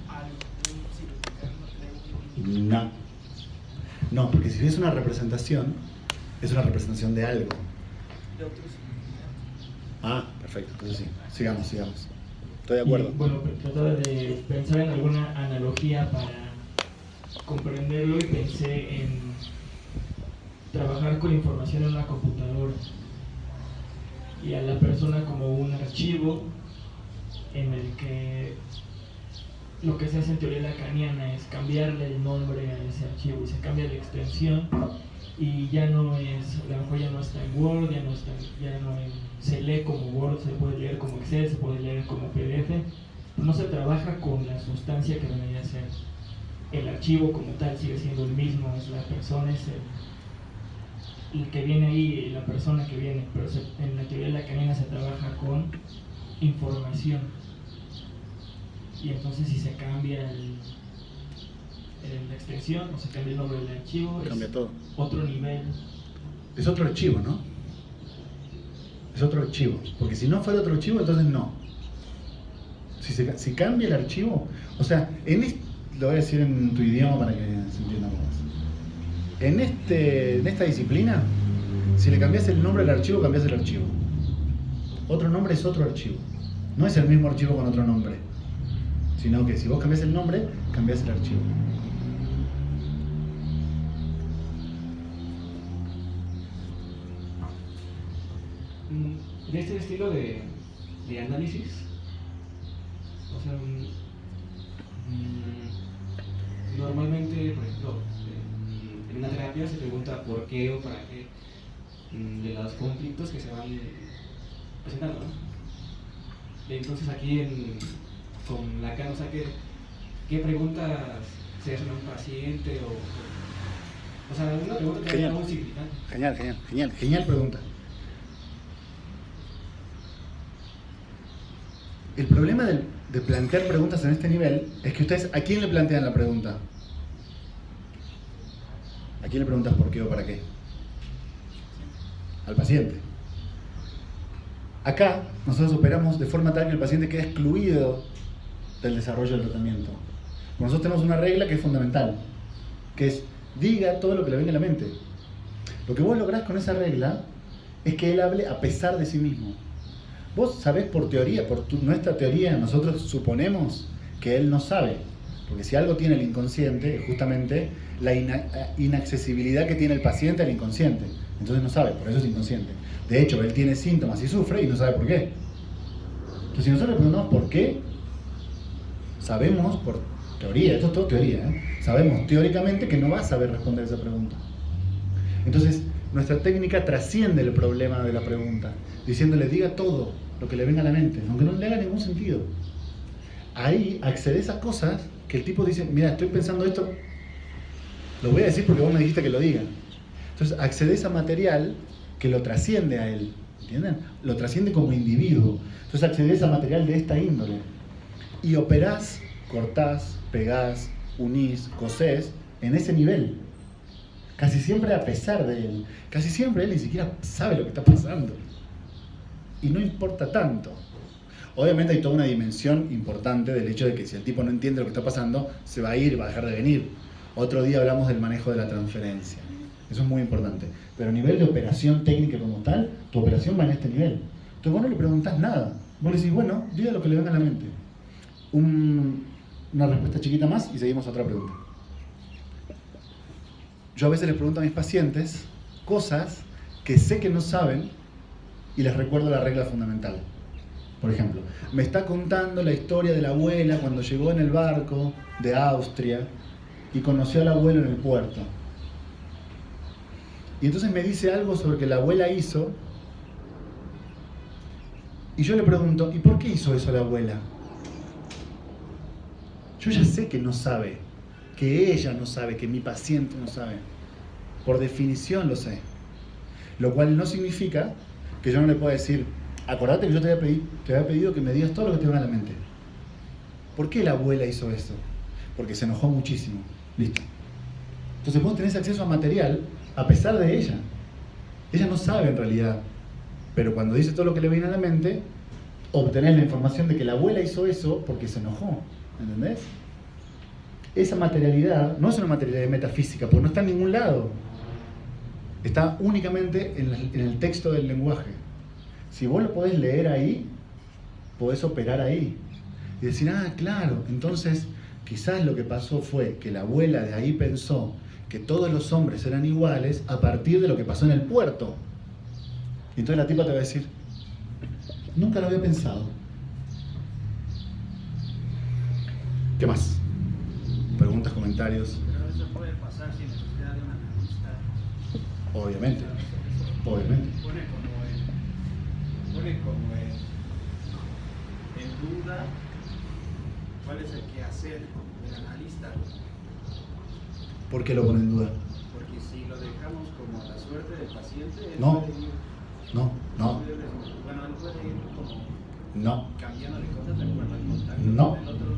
algo, de un significado, No. No, porque si es una representación de algo. de otro significado. Ah, perfecto, entonces sí. Sigamos. Estoy de acuerdo. Y, bueno, trataba de pensar en alguna analogía para comprenderlo y pensé en trabajar con información en una computadora y a la persona como un archivo en el que lo que se hace en teoría lacaniana es cambiarle el nombre a ese archivo y se cambia la extensión y ya no es, a lo mejor ya no está en Word, se lee como Word, se puede leer como Excel, se puede leer como PDF, pero no se trabaja con la sustancia que debería ser. El archivo como tal sigue siendo el mismo, es la persona, es el que viene ahí, la persona que viene, pero en la teoría lacaniana se trabaja con información. Y entonces si se cambia la extensión o se cambia el nombre del archivo, Cambia todo. Otro nivel. Es otro archivo, ¿no? Es otro archivo. Porque si no fuera otro archivo, entonces no. Si cambia el archivo, o sea, lo voy a decir en tu idioma para que se entienda más. En esta disciplina, si le cambias el nombre del archivo, cambias el archivo. Otro nombre es otro archivo. No es el mismo archivo con otro nombre, sino que si vos cambias el nombre, cambias el archivo. De este estilo de análisis, o sea, normalmente, por ejemplo, en una terapia se pregunta por qué o para qué, de los conflictos que se van presentando, ¿no? Entonces aquí con Lacan, o sea, ¿qué preguntas se hacen a un paciente o sea, una pregunta que Genial. es muy significante? Genial pregunta. El problema de plantear preguntas en este nivel es que ustedes, ¿a quién le plantean la pregunta? ¿A quién le preguntas por qué o para qué? Al paciente. Acá nosotros operamos de forma tal que el paciente quede excluido del desarrollo del tratamiento. Nosotros tenemos una regla que es fundamental, que es diga todo lo que le venga a la mente. Lo que vos lográs con esa regla es que él hable a pesar de sí mismo. Vos sabés por teoría, nuestra teoría, nosotros suponemos que él no sabe. Porque si algo tiene el inconsciente, es justamente la inaccesibilidad que tiene el paciente al inconsciente. Entonces no sabe, por eso es inconsciente. De hecho, él tiene síntomas y sufre y no sabe por qué. Entonces si nosotros le preguntamos por qué, sabemos por teoría, esto es todo teoría, sabemos teóricamente que no va a saber responder esa pregunta. Entonces, nuestra técnica trasciende el problema de la pregunta, diciéndole diga todo lo que le venga a la mente, aunque no le haga ningún sentido. Ahí accedes a cosas que el tipo dice, mira, estoy pensando esto, lo voy a decir porque vos me dijiste que lo diga. Entonces, accedes a material que lo trasciende a él, ¿entienden? Lo trasciende como individuo. Entonces, accedes a material de esta índole. Y operás, cortás, pegás, unís, cosés en ese nivel. Casi siempre a pesar de él. Casi siempre él ni siquiera sabe lo que está pasando. Y no importa tanto. Obviamente hay toda una dimensión importante del hecho de que si el tipo no entiende lo que está pasando, se va a ir, va a dejar de venir. Otro día hablamos del manejo de la transferencia. Eso es muy importante. Pero a nivel de operación técnica como tal, tu operación va en este nivel. Entonces vos no le preguntás nada. Vos le decís, bueno, diga lo que le venga a la mente. Una respuesta chiquita más y seguimos a otra pregunta. Yo a veces les pregunto a mis pacientes cosas que sé que no saben y les recuerdo la regla fundamental. Por ejemplo, me está contando la historia de la abuela cuando llegó en el barco de Austria y conoció al abuelo en el puerto. Y entonces me dice algo sobre que la abuela hizo y yo le pregunto, ¿y por qué hizo eso la abuela? Yo ya sé que no sabe, que ella no sabe, que mi paciente no sabe. Por definición lo sé. Lo cual no significa que yo no le pueda decir, acordate que yo te había pedido que me digas todo lo que te venga a la mente. ¿Por qué la abuela hizo eso? Porque se enojó muchísimo. Listo. Entonces vos tenés acceso a material a pesar de ella. Ella no sabe en realidad. Pero cuando dice todo lo que le viene a la mente, obtenés la información de que la abuela hizo eso porque se enojó. ¿Entendés? Esa materialidad no es una materialidad metafísica, porque no está en ningún lado. Está únicamente en el texto del lenguaje. Si vos lo podés leer ahí, podés operar ahí. Y decir, ah, claro, entonces quizás lo que pasó fue que la abuela de ahí pensó que todos los hombres eran iguales a partir de lo que pasó en el puerto. Y entonces la tipa te va a decir, nunca lo había pensado. ¿Qué más? Preguntas, comentarios. Pero eso puede pasar sin necesidad de un analista. Obviamente. Pone como en duda cuál es el quehacer del analista. ¿Por qué lo pone en duda? Porque si lo dejamos como a la suerte del paciente, él No. puede ir, No. bueno, él puede ir como No. cambiando de cosas de acuerdo al contacto No. con el otro.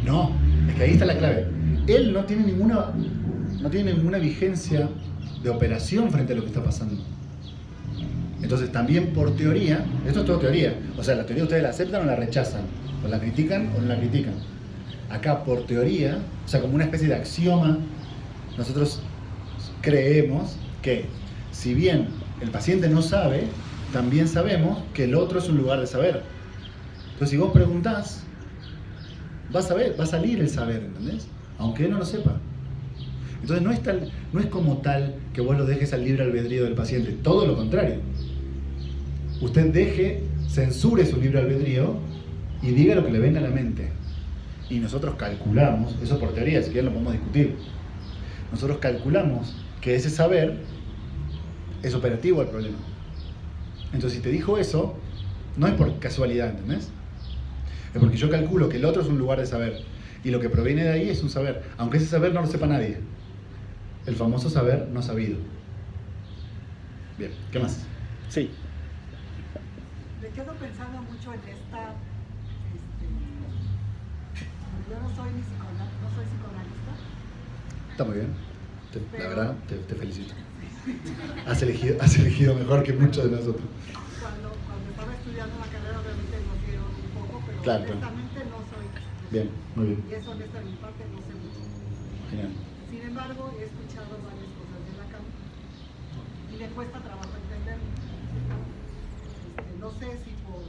No, es que ahí está la clave. Él no tiene ninguna vigencia de operación frente a lo que está pasando. Entonces también por teoría, esto es todo teoría, o sea, la teoría ustedes la aceptan o la rechazan, o la critican o no la critican. Acá por teoría, o sea, como una especie de axioma, nosotros creemos que si bien el paciente no sabe, también sabemos que el otro es un lugar de saber. Entonces si vos preguntás, vas a ver, va a salir el saber, ¿entendés? Aunque él no lo sepa. Entonces no es como tal que vos lo dejes al libre albedrío del paciente, todo lo contrario. Usted censure su libre albedrío y diga lo que le venga a la mente. Y nosotros calculamos, eso por teoría, si quieren lo podemos discutir. Nosotros calculamos que ese saber es operativo al problema. Entonces, si te dijo eso, no es por casualidad, ¿entendés? Es porque yo calculo que el otro es un lugar de saber. Y lo que proviene de ahí es un saber. Aunque ese saber no lo sepa nadie. El famoso saber no sabido. Bien, ¿qué más? Sí. Me quedo pensando mucho en esta... yo no soy psicoanalista. Está muy bien. La verdad, te felicito. Has elegido mejor que muchos de nosotros. Cuando estaba estudiando la carrera, obviamente nos dieron un poco, pero Claro, honestamente no soy. Bien, muy bien. Y eso honesta de mi parte, no sé mucho. Genial. Sin embargo, he escuchado varias cosas de Lacan y me cuesta trabajo entenderlo. No sé si por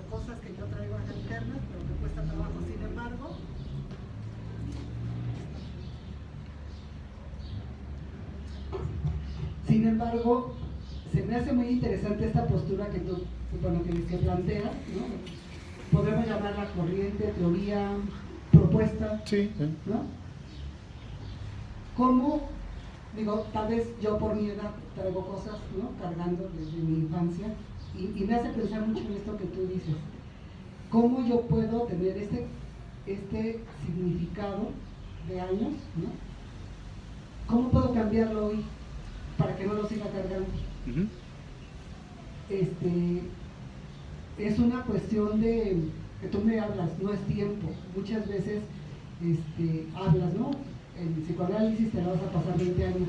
cosas que yo traigo acá internas, pero me cuesta trabajo. Sin embargo, se me hace muy interesante esta postura que tú, que planteas, ¿no? Podemos llamarla corriente, teoría, propuesta, Sí, sí. ¿no? ¿Cómo, digo, tal vez yo por mi edad traigo cosas, ¿no? Cargando desde mi infancia, y me hace pensar mucho en esto que tú dices. ¿Cómo yo puedo tener este significado de años, ¿no? ¿Cómo puedo cambiarlo hoy para que no lo siga cargando? Uh-huh. Es una cuestión de que tú me hablas, no es tiempo. Muchas veces hablas, ¿no? En psicoanálisis te la vas a pasar 20 años.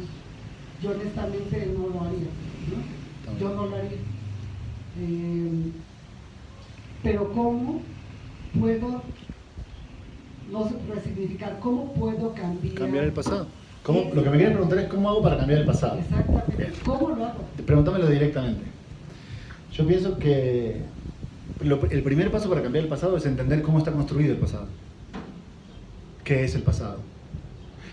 Yo honestamente no lo haría, ¿no? Yo no lo haría. Pero ¿cómo puedo resignificar? ¿Cómo puedo cambiar el pasado? Lo que me quieres preguntar es ¿cómo hago para cambiar el pasado? Exactamente. Bien. ¿Cómo lo hago? Pregúntamelo directamente. Yo pienso que el primer paso para cambiar el pasado es entender cómo está construido el pasado. ¿Qué es el pasado?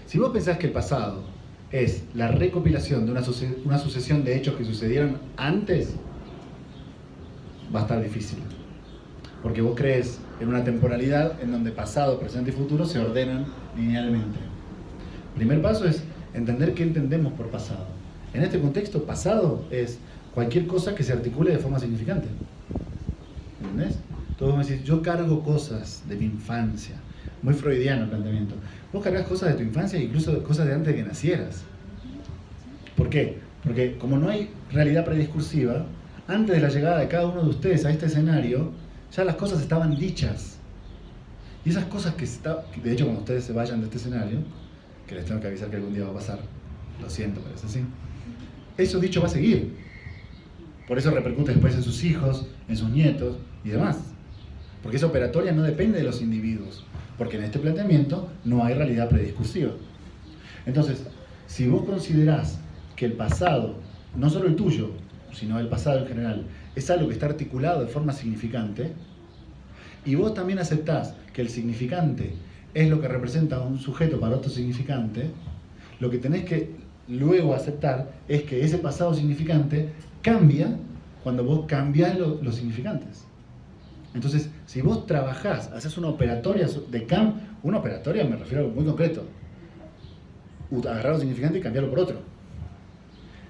Si vos pensás que el pasado es la recopilación de una sucesión de hechos que sucedieron antes, va a estar difícil. Porque vos crees en una temporalidad en donde pasado, presente y futuro se ordenan linealmente. El primer paso es entender qué entendemos por pasado. En este contexto, pasado es cualquier cosa que se articule de forma significante. ¿Entendés? Entonces vos me decís, yo cargo cosas de mi infancia. Muy freudiano el planteamiento. Vos cargas cosas de tu infancia e incluso cosas de antes de que nacieras. ¿Por qué? Porque como no hay realidad prediscursiva, antes de la llegada de cada uno de ustedes a este escenario, ya las cosas estaban dichas. Y esas cosas de hecho cuando ustedes se vayan de este escenario, que les tengo que avisar que algún día va a pasar, lo siento, pero es así, eso dicho va a seguir. Por eso repercute después en sus hijos, en sus nietos y demás. Porque esa operatoria no depende de los individuos, porque en este planteamiento no hay realidad prediscursiva. Entonces, si vos considerás que el pasado, no solo el tuyo, sino el pasado en general, es algo que está articulado de forma significante, y vos también aceptás que el significante es lo que representa un sujeto para otro significante, lo que tenés que luego aceptar es que ese pasado significante cambia cuando vos cambiás los significantes. Entonces, si vos trabajás, haces una operatoria de una operatoria me refiero a algo muy concreto, agarrar un significante y cambiarlo por otro.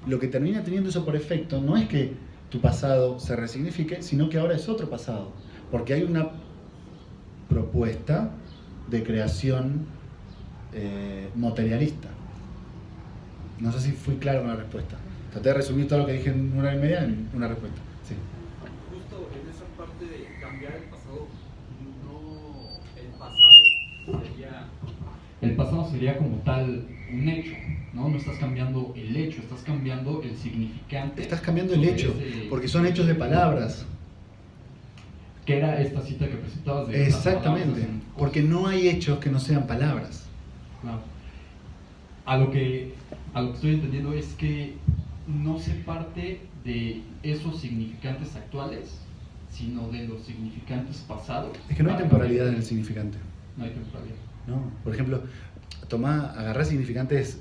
Lo que termina teniendo eso por efecto no es que tu pasado se resignifique, sino que ahora es otro pasado, porque hay una propuesta de creación materialista. No sé si fui claro con la respuesta. Traté de resumir todo lo que dije en 1 hora y media en una respuesta. Sí. Justo en esa parte de cambiar el pasado, el pasado sería como tal un hecho, ¿no? No estás cambiando el hecho, estás cambiando el significante. Estás cambiando el hecho, porque son hechos de palabras. Que era esta cita que presentabas de Exactamente, porque no hay hechos que no sean palabras. Claro. A lo que estoy entendiendo es que no se parte de esos significantes actuales, sino de los significantes pasados. Es que no hay temporalidad en el significante. No hay temporalidad. No, por ejemplo, agarrá significantes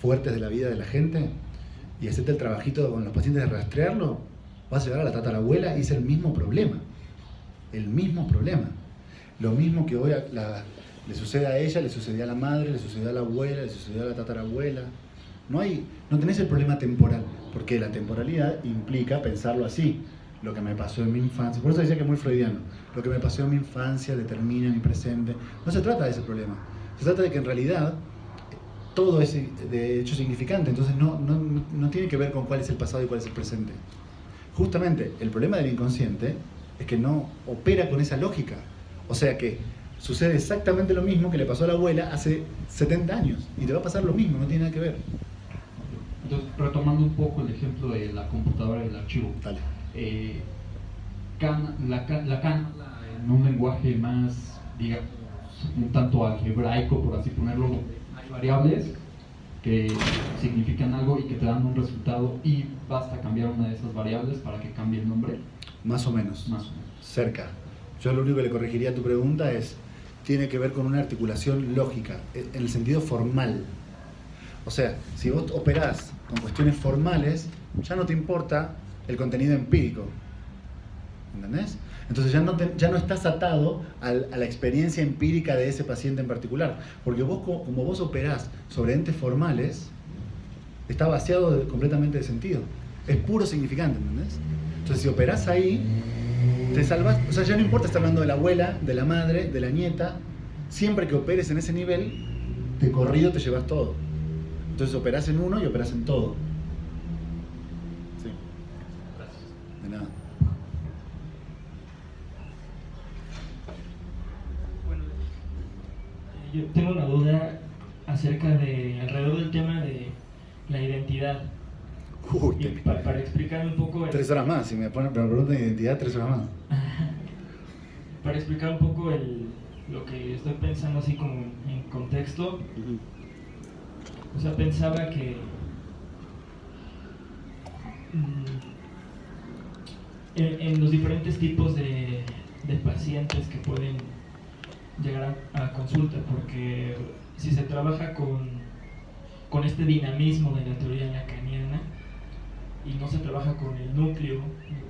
fuertes de la vida de la gente y hacete el trabajito con los pacientes de rastrearlo, vas a llegar a la tatarabuela y es el mismo problema. El mismo problema. Lo mismo que hoy le sucede a ella, le sucedía a la madre, le sucedió a la abuela, le sucedió a la tatarabuela. No tenés el problema temporal, porque la temporalidad implica pensarlo así. Lo que me pasó en mi infancia, por eso decía que es muy freudiano, lo que me pasó en mi infancia determina mi presente. No se trata de ese problema, se trata de que en realidad todo es de hecho significante, entonces no tiene que ver con cuál es el pasado y cuál es el presente. Justamente el problema del inconsciente es que no opera con esa lógica, o sea que sucede exactamente lo mismo que le pasó a la abuela hace 70 años y te va a pasar lo mismo, no tiene nada que ver. Entonces, retomando un poco el ejemplo de la computadora y el archivo. Dale. Lacan habla en un lenguaje más, digamos, un tanto algebraico, por así ponerlo. Hay variables que significan algo y que te dan un resultado y basta cambiar una de esas variables para que cambie el nombre. Más o menos. Más o menos. Cerca. Yo lo único que le corregiría a tu pregunta tiene que ver con una articulación lógica, en el sentido formal. O sea, si vos operás con cuestiones formales, ya no te importa el contenido empírico. ¿Entendés? Entonces ya no estás atado a la experiencia empírica de ese paciente en particular. Porque vos, como vos operás sobre entes formales, está vaciado completamente de sentido. Es puro significante, ¿entendés? Entonces si operás ahí, te salvas. O sea, ya no importa estar hablando de la abuela, de la madre, de la nieta. Siempre que operes en ese nivel, de corrido te llevas todo. Entonces operás en uno y operás en todo. Sí. Gracias. De nada. Bueno, yo tengo una duda alrededor del tema de la identidad. Y para explicar un poco... 3 horas más, si me preguntan de identidad, 3 horas más. Para explicar un poco lo que estoy pensando así como en contexto. O sea, pensaba que en los diferentes tipos de pacientes que pueden llegar a consulta, porque si se trabaja con este dinamismo de la teoría lacaniana y no se trabaja con el núcleo,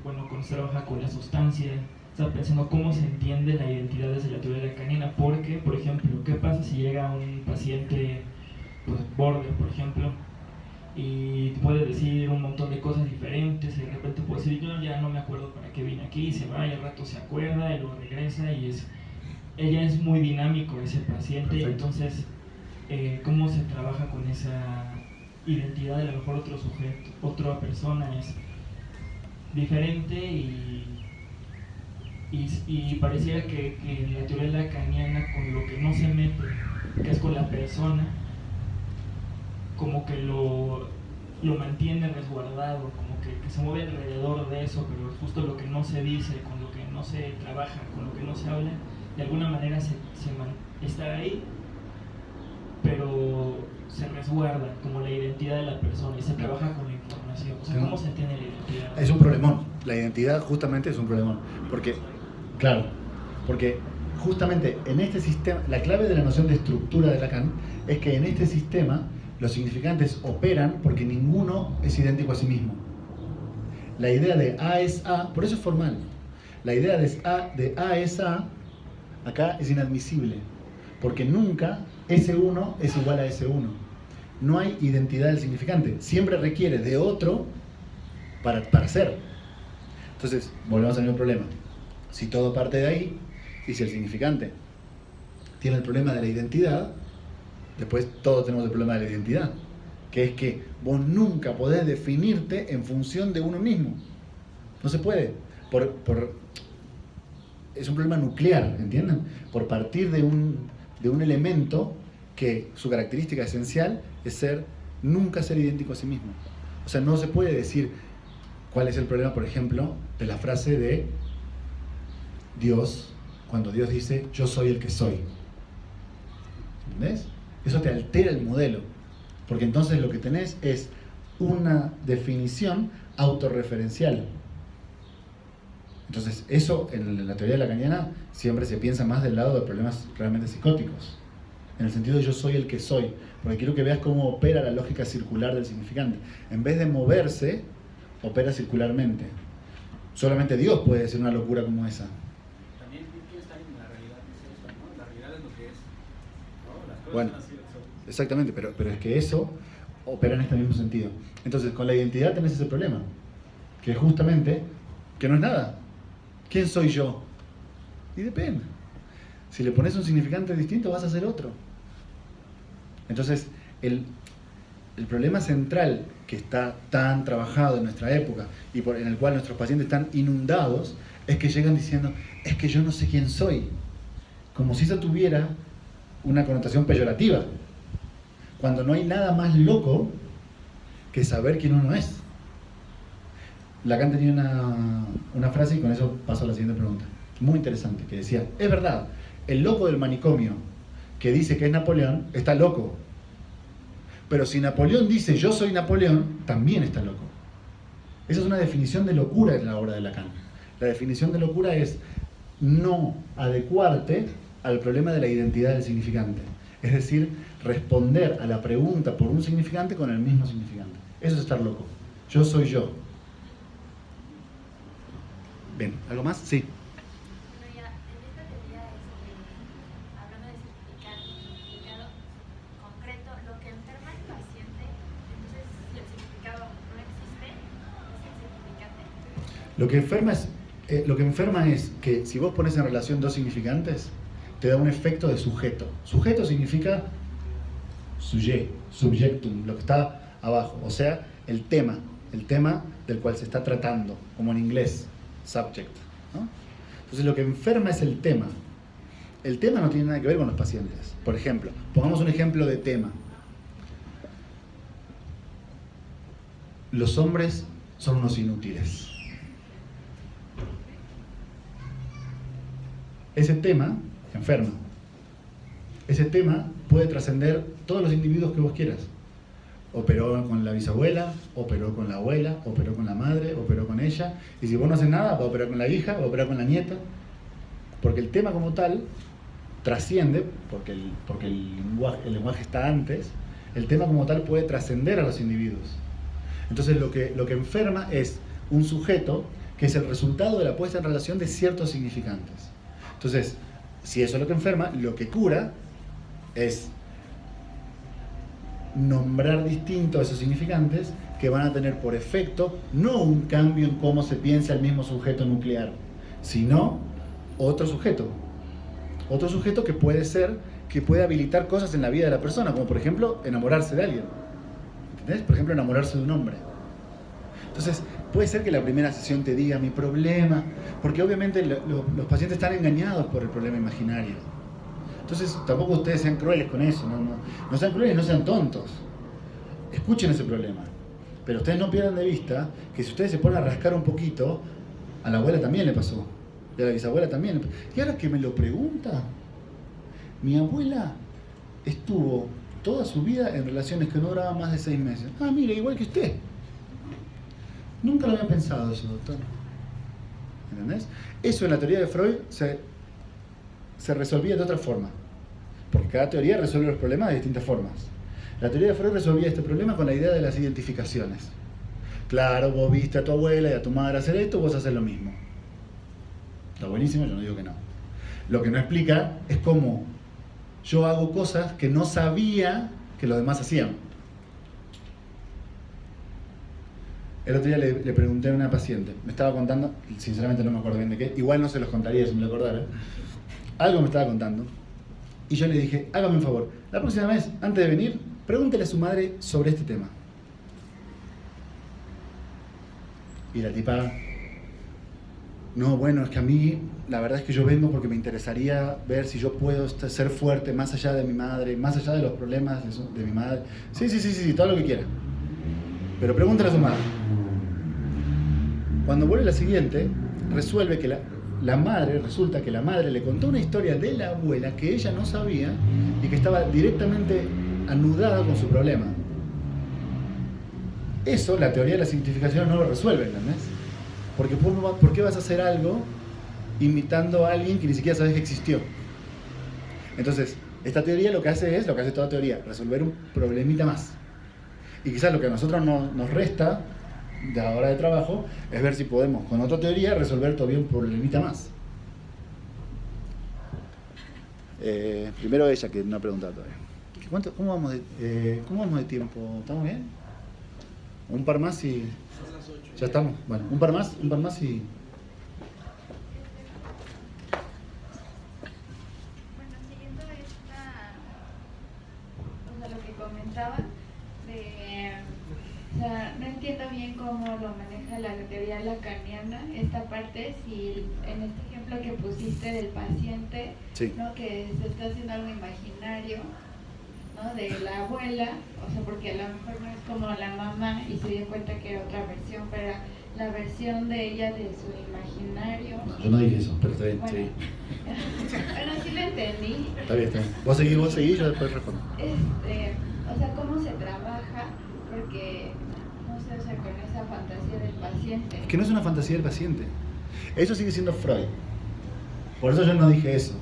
bueno, cuando se trabaja con la sustancia, estaba pensando cómo se entiende la identidad desde la teoría lacaniana, porque, por ejemplo, ¿qué pasa si llega un paciente pues borde, por ejemplo, y puede decir un montón de cosas diferentes, y de repente puede decir, yo ya no me acuerdo para qué vine aquí, y se va, y al rato se acuerda, y luego regresa, y ella es muy dinámico, ese paciente. Perfecto. Y entonces, ¿cómo se trabaja con esa identidad? De a lo mejor otro sujeto, otra persona es diferente, y pareciera que en la teoría lacaniana, con lo que no se mete, que es con la persona, como que lo mantiene resguardado, como que se mueve alrededor de eso, pero justo lo que no se dice, con lo que no se trabaja, con lo que no se habla, de alguna manera está ahí, pero se resguarda como la identidad de la persona y se trabaja con la información. O sea, ¿cómo se entiende la identidad? Es un problemón. La identidad justamente es un problemón. Porque justamente en este sistema, la clave de la noción de estructura de Lacan es que en este sistema los significantes operan porque ninguno es idéntico a sí mismo. La idea de A es A, por eso es formal. La idea de A es A, acá es inadmisible, porque nunca S1 es igual a S1. No hay identidad del significante, siempre requiere de otro para ser. Entonces, volvemos al mismo problema. Si todo parte de ahí, y si el significante tiene el problema de la identidad, después todos tenemos el problema de la identidad, que es que vos nunca podés definirte en función de uno mismo. No se puede. Es un problema nuclear, ¿entienden? Por partir de un elemento que su característica esencial es nunca ser idéntico a sí mismo. O sea, no se puede decir cuál es el problema, por ejemplo, de la frase de Dios, cuando Dios dice, yo soy el que soy. ¿Entendés? Eso te altera el modelo, porque entonces lo que tenés es una definición autorreferencial. Entonces eso en la teoría lacaniana siempre se piensa más del lado de problemas realmente psicóticos, en el sentido de yo soy el que soy, porque quiero que veas cómo opera la lógica circular del significante. En vez de moverse, opera circularmente. Solamente Dios puede decir una locura como esa. También que estar en la realidad es eso, ¿no? La realidad es lo que es, ¿no? Las cosas Bueno, son así, son. Exactamente, pero es que eso opera en este mismo sentido. Entonces, con la identidad tenés ese problema, que es justamente que no es nada. ¿Quién soy yo? Y depende. Si le pones un significante distinto, vas a ser otro. Entonces, el problema central que está tan trabajado en nuestra época y en el cual nuestros pacientes están inundados, es que llegan diciendo, es que yo no sé quién soy. Como si eso tuviera una connotación peyorativa. Cuando no hay nada más loco que saber quién uno es. Lacan tenía una frase y con eso paso a la siguiente pregunta. Muy interesante, que decía, es verdad, el loco del manicomio que dice que es Napoleón, está loco. Pero si Napoleón dice yo soy Napoleón, también está loco. Esa es una definición de locura en la obra de Lacan. La definición de locura es no adecuarte al problema de la identidad del significante. Es decir, responder a la pregunta por un significante con el mismo significante. Eso es estar loco. Yo soy yo. Bien, ¿algo más? Sí. Lo que enferma es que si vos pones en relación dos significantes, te da un efecto de sujeto. Sujeto significa sujet, subjectum, lo que está abajo, o sea, el tema del cual se está tratando, como en inglés, subject, ¿no? Entonces lo que enferma es el tema. El tema no tiene nada que ver con los pacientes. Por ejemplo, pongamos un ejemplo de tema. Los hombres son unos inútiles. Ese tema enferma. Ese tema puede trascender todos los individuos que vos quieras. Operó con la bisabuela, operó con la abuela, operó con la madre, operó con ella. Y si vos no haces nada, va a operar con la hija, va a operar con la nieta. Porque el tema como tal trasciende, porque el lenguaje está antes, el tema como tal puede trascender a los individuos. Entonces lo que enferma es un sujeto que es el resultado de la puesta en relación de ciertos significantes. Entonces, si eso es lo que enferma, lo que cura es nombrar distinto a esos significantes que van a tener por efecto no un cambio en cómo se piensa el mismo sujeto nuclear, sino otro sujeto que puede habilitar cosas en la vida de la persona, como por ejemplo enamorarse de alguien, ¿entendés? Por ejemplo, enamorarse de un hombre. Entonces, puede ser que la primera sesión te diga mi problema, porque obviamente los pacientes están engañados por el problema imaginario. Entonces, tampoco ustedes sean crueles con eso, no sean crueles y no sean tontos. Escuchen ese problema. Pero ustedes no pierdan de vista que si ustedes se ponen a rascar un poquito, a la abuela también le pasó, y a la bisabuela también. Y ahora que me lo pregunta, mi abuela estuvo toda su vida en relaciones que no duraban más de 6 meses. Ah, mire, igual que usted. Nunca lo había pensado eso, doctor. ¿Entendés? Eso en la teoría de Freud se resolvía de otra forma. Porque cada teoría resuelve los problemas de distintas formas. La teoría de Freud resolvía este problema con la idea de las identificaciones. Claro, vos viste a tu abuela y a tu madre hacer esto, vos haces lo mismo. Está buenísimo, yo no digo que no. Lo que no explica es cómo yo hago cosas que no sabía que los demás hacían. El otro día le pregunté a una paciente, me estaba contando, sinceramente no me acuerdo bien de qué, igual no se los contaría si me lo acordara, algo me estaba contando, y yo le dije, hágame un favor, la próxima vez, antes de venir, pregúntele a su madre sobre este tema. Y la tipa, no, bueno, es que a mí, la verdad es que yo vengo porque me interesaría ver si yo puedo ser fuerte más allá de mi madre, más allá de los problemas de mi madre. Sí, todo lo que quiera. Pero pregúntale a su madre. Cuando vuelve la siguiente, resulta que la madre le contó una historia de la abuela que ella no sabía y que estaba directamente anudada con su problema. Eso, la teoría de la significación no lo resuelve, ¿entendés? Porque ¿por qué vas a hacer algo imitando a alguien que ni siquiera sabes que existió? Entonces, esta teoría lo que hace es, lo que hace toda teoría, resolver un problemita más. Y quizás lo que a nosotros nos resta de la hora de trabajo es ver si podemos, con otra teoría, resolver todavía un problemita más. Primero ella, que no ha preguntado todavía. ¿Cómo vamos de tiempo? ¿Estamos bien? Un par más y... ¿Ya estamos? Bueno, un par más y... Bueno, siguiendo lo que comentaba, no entiendo bien cómo lo maneja la teoría lacaniana, esta parte, si en este ejemplo que pusiste del paciente, Sí. ¿no? Que se está haciendo algo imaginario, ¿no? De la abuela, o sea, porque a lo mejor no es como la mamá y se dio cuenta que era otra versión, pero era la versión de ella de su imaginario. No, yo no dije eso, pero está bien, Bueno, sí. bueno, sí lo entendí. Está bien. Vos seguís, yo después respondo. O sea, cómo se trabaja, porque, no sé, o sea, con esa fantasía del paciente. Es que no es una fantasía del paciente. Eso sigue siendo Freud. Por eso yo no dije eso.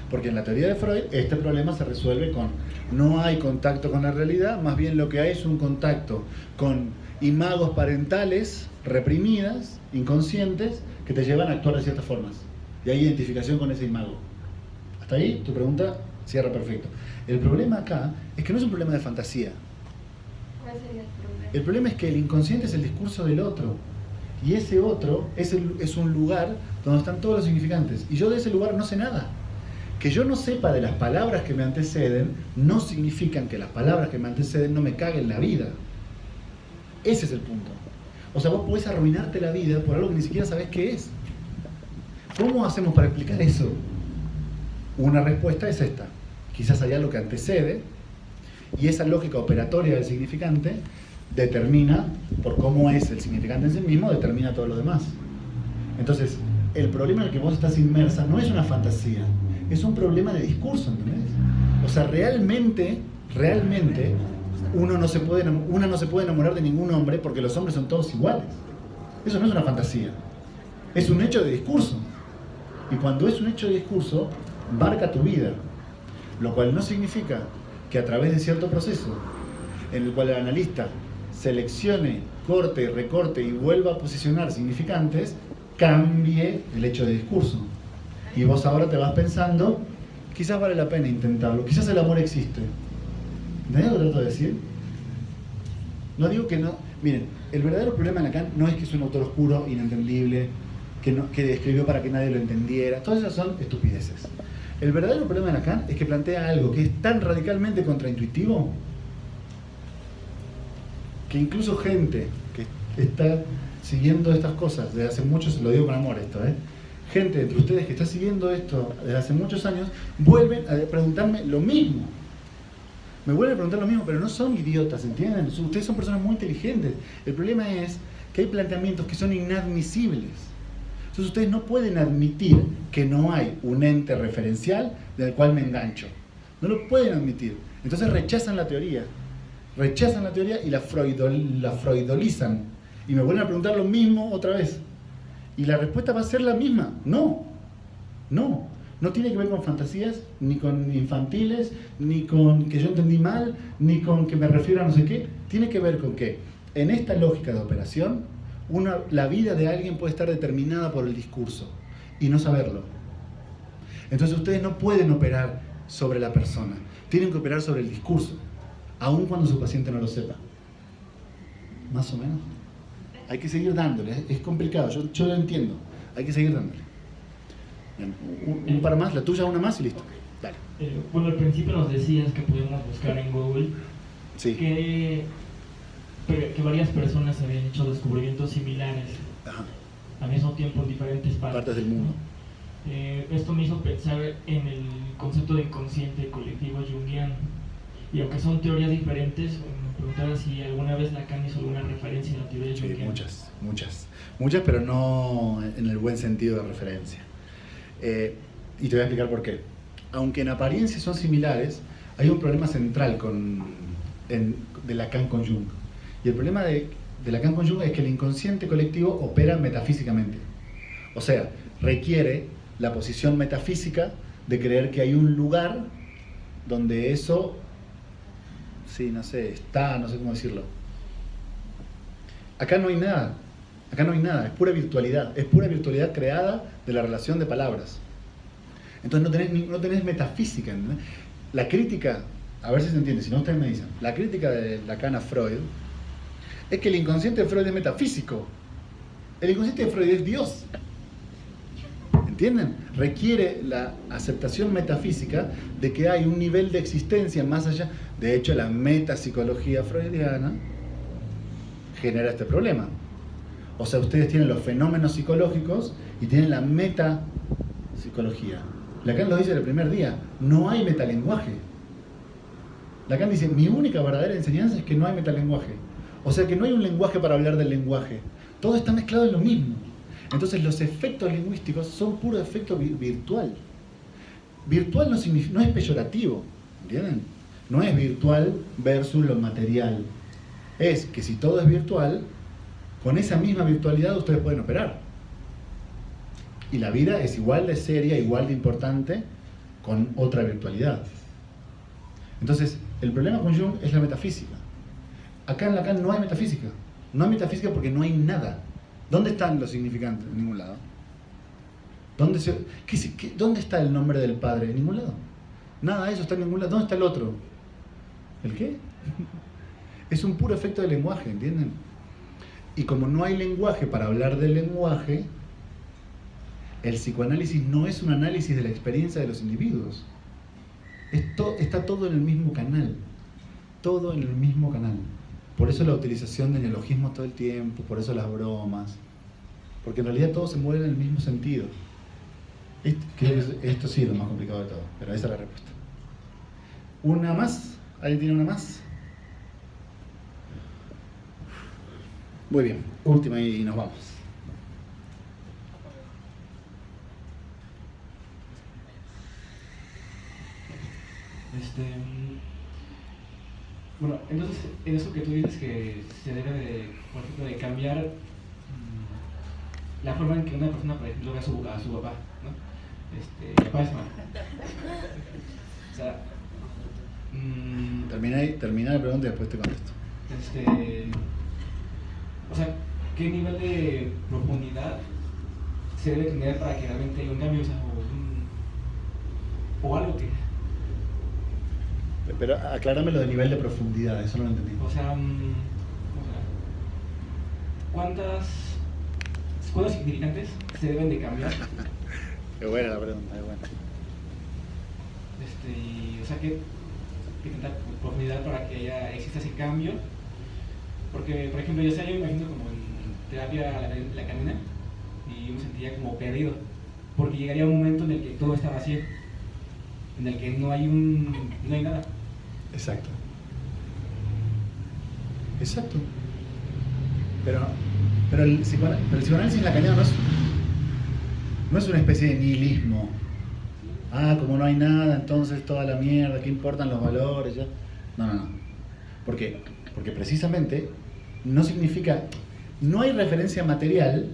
Porque en la teoría de Freud, este problema se resuelve con no hay contacto con la realidad, más bien lo que hay es un contacto con imagos parentales reprimidas, inconscientes, que te llevan a actuar de ciertas formas. Y hay identificación con ese imago. Hasta ahí tu pregunta cierra perfecto. El problema acá es que no es un problema de fantasía. ¿Cuál sería el problema? El problema es que el inconsciente es el discurso del otro. Y ese otro es un lugar donde están todos los significantes. Y yo de ese lugar no sé nada. Que yo no sepa de las palabras que me anteceden no significan que las palabras que me anteceden no me caguen la vida. Ese es el punto. O sea, vos podés arruinarte la vida por algo que ni siquiera sabés qué es. ¿Cómo hacemos para explicar eso? Una respuesta es esta. Quizás hay algo que antecede y esa lógica operatoria del significante determina, por cómo es el significante en sí mismo, determina todo lo demás. Entonces, el problema en el que vos estás inmersa no es una fantasía, es un problema de discurso, ¿entendés? O sea, realmente, una no se puede enamorar de ningún hombre porque los hombres son todos iguales. Eso no es una fantasía, es un hecho de discurso. Y cuando es un hecho de discurso, marca tu vida. Lo cual no significa que a través de cierto proceso, en el cual el analista seleccione, corte, recorte y vuelva a posicionar significantes, cambie el hecho de discurso. Y vos ahora te vas pensando, quizás vale la pena intentarlo, quizás el amor existe. ¿Entendés lo que trato de decir? No digo que no. Miren, el verdadero problema de Lacan no es que es un autor oscuro, inentendible, que escribió para que nadie lo entendiera. Todas esas son estupideces. El verdadero problema de Lacan es que plantea algo que es tan radicalmente contraintuitivo que incluso gente que está siguiendo estas cosas desde hace muchos, lo digo con amor esto, gente entre ustedes que está siguiendo esto desde hace muchos años, vuelven a preguntarme lo mismo. Me vuelven a preguntar lo mismo, pero no son idiotas, ¿entienden? Ustedes son personas muy inteligentes. El problema es que hay planteamientos que son inadmisibles. Entonces ustedes no pueden admitir que no hay un ente referencial del cual me engancho. No lo pueden admitir. Entonces rechazan la teoría. Rechazan la teoría y la freudolizan. Y me vuelven a preguntar lo mismo otra vez. Y la respuesta va a ser la misma. No. No. No tiene que ver con fantasías, ni con infantiles, ni con que yo entendí mal, ni con que me refiero a no sé qué. Tiene que ver con que en esta lógica de operación, la vida de alguien puede estar determinada por el discurso y no saberlo. Entonces ustedes no pueden operar sobre la persona, tienen que operar sobre el discurso, aun cuando su paciente no lo sepa. Más o menos. Hay que seguir dándole, es complicado, yo lo entiendo, hay que seguir dándole. Bien, un par más, la tuya, una más y listo. Dale. Bueno, al principio nos decías que podíamos buscar en Google Sí. que varias personas habían hecho descubrimientos similares. Ajá. Al mismo tiempo en diferentes Partes del mundo. Esto me hizo pensar en el concepto de inconsciente colectivo junguiano. Y aunque son teorías diferentes, me preguntaba si alguna vez Lacan hizo alguna referencia en la teoría Sí, junguiana. muchas, pero no en el buen sentido de referencia. Y te voy a explicar por qué. Aunque en apariencia son similares, hay un problema central de Lacan con Jung. Y el problema de Lacan con Jung es que el inconsciente colectivo opera metafísicamente. O sea, requiere la posición metafísica de creer que hay un lugar donde eso, sí, no sé, está, no sé cómo decirlo. Acá no hay nada, es pura virtualidad creada de la relación de palabras. Entonces no tenés metafísica, ¿entendés? La crítica a ver si se entiende, si no ustedes me dicen, la crítica de Lacan a Freud es que el inconsciente de Freud es metafísico. El inconsciente de Freud es Dios. ¿Entienden? Requiere la aceptación metafísica de que hay un nivel de existencia más allá. De hecho, la metapsicología freudiana genera este problema. O sea, ustedes tienen los fenómenos psicológicos y tienen la metapsicología. Lacan lo dice desde el primer día, no hay metalenguaje. Lacan dice, mi única verdadera enseñanza es que no hay metalenguaje. O sea que no hay un lenguaje para hablar del lenguaje. Todo está mezclado en lo mismo. Entonces los efectos lingüísticos son puro efecto virtual. Virtual no es peyorativo, ¿entienden? No es virtual versus lo material. Es que si todo es virtual, con esa misma virtualidad ustedes pueden operar. Y la vida es igual de seria, igual de importante, con otra virtualidad. Entonces, el problema con Jung es la metafísica. Acá en Lacan no hay metafísica. No hay metafísica porque no hay nada. ¿Dónde están los significantes? En ningún lado. ¿Dónde está el nombre del padre? En ningún lado. Nada de eso está en ningún lado. ¿Dónde está el otro? ¿El qué? Es un puro efecto de lenguaje, ¿entienden? Y como no hay lenguaje para hablar del lenguaje, el psicoanálisis no es un análisis de la experiencia de los individuos. Está todo en el mismo canal. Todo en el mismo canal. Por eso la utilización de neologismos todo el tiempo, por eso las bromas. Porque en realidad todo se mueve en el mismo sentido. Creo que esto sí es lo más complicado de todo, pero esa es la respuesta. ¿Una más? ¿Alguien tiene una más? Muy bien, última y nos vamos. Bueno, entonces, en eso que tú dices que se debe de, por ejemplo, de cambiar la forma en que una persona, por ejemplo, ve a su papá, ¿no? Papá es malo. O sea, termina la pregunta y después te contesto. O sea, ¿qué nivel de profundidad se debe tener para que realmente haya un cambio? O sea, o algo que... Pero aclárame lo de nivel de profundidad, eso no lo entendí. O sea, ¿cuántos significantes se deben de cambiar? Qué buena la pregunta, qué buena. O sea, ¿qué tanta profundidad para que exista ese cambio? Porque, por ejemplo, yo me imagino como en terapia la canina y yo me sentía como perdido, porque llegaría un momento en el que todo está vacío, en el que no hay nada. Exacto. Pero el psicoanálisis lacaniano no es una especie de nihilismo. Como no hay nada, entonces toda la mierda, ¿qué importan los valores? Ya. No. ¿Por qué? Porque precisamente no significa, no hay referencia material.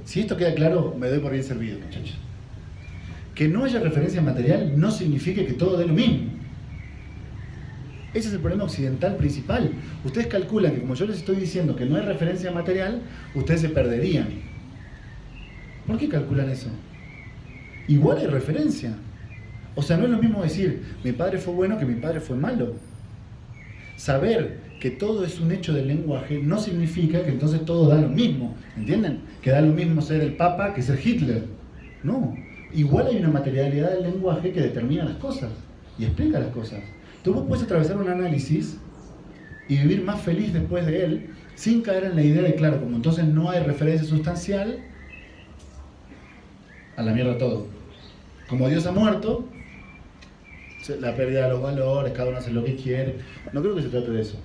Si esto queda claro, me doy por bien servido, muchachos. Que no haya referencia material no significa que todo dé lo mismo. Ese es el problema occidental principal. Ustedes calculan que como yo les estoy diciendo que no hay referencia material, ustedes se perderían. ¿Por qué calculan eso? Igual hay referencia. O sea, no es lo mismo decir mi padre fue bueno que mi padre fue malo. Saber que todo es un hecho del lenguaje no significa que entonces todo da lo mismo. ¿Entienden? Que da lo mismo ser el Papa que ser Hitler. No. Igual hay una materialidad del lenguaje que determina las cosas y explica las cosas. Entonces vos puedes atravesar un análisis y vivir más feliz después de él sin caer en la idea de, claro, como entonces no hay referencia sustancial, a la mierda todo. Como Dios ha muerto, la pérdida de los valores, cada uno hace lo que quiere. No creo que se trate de eso.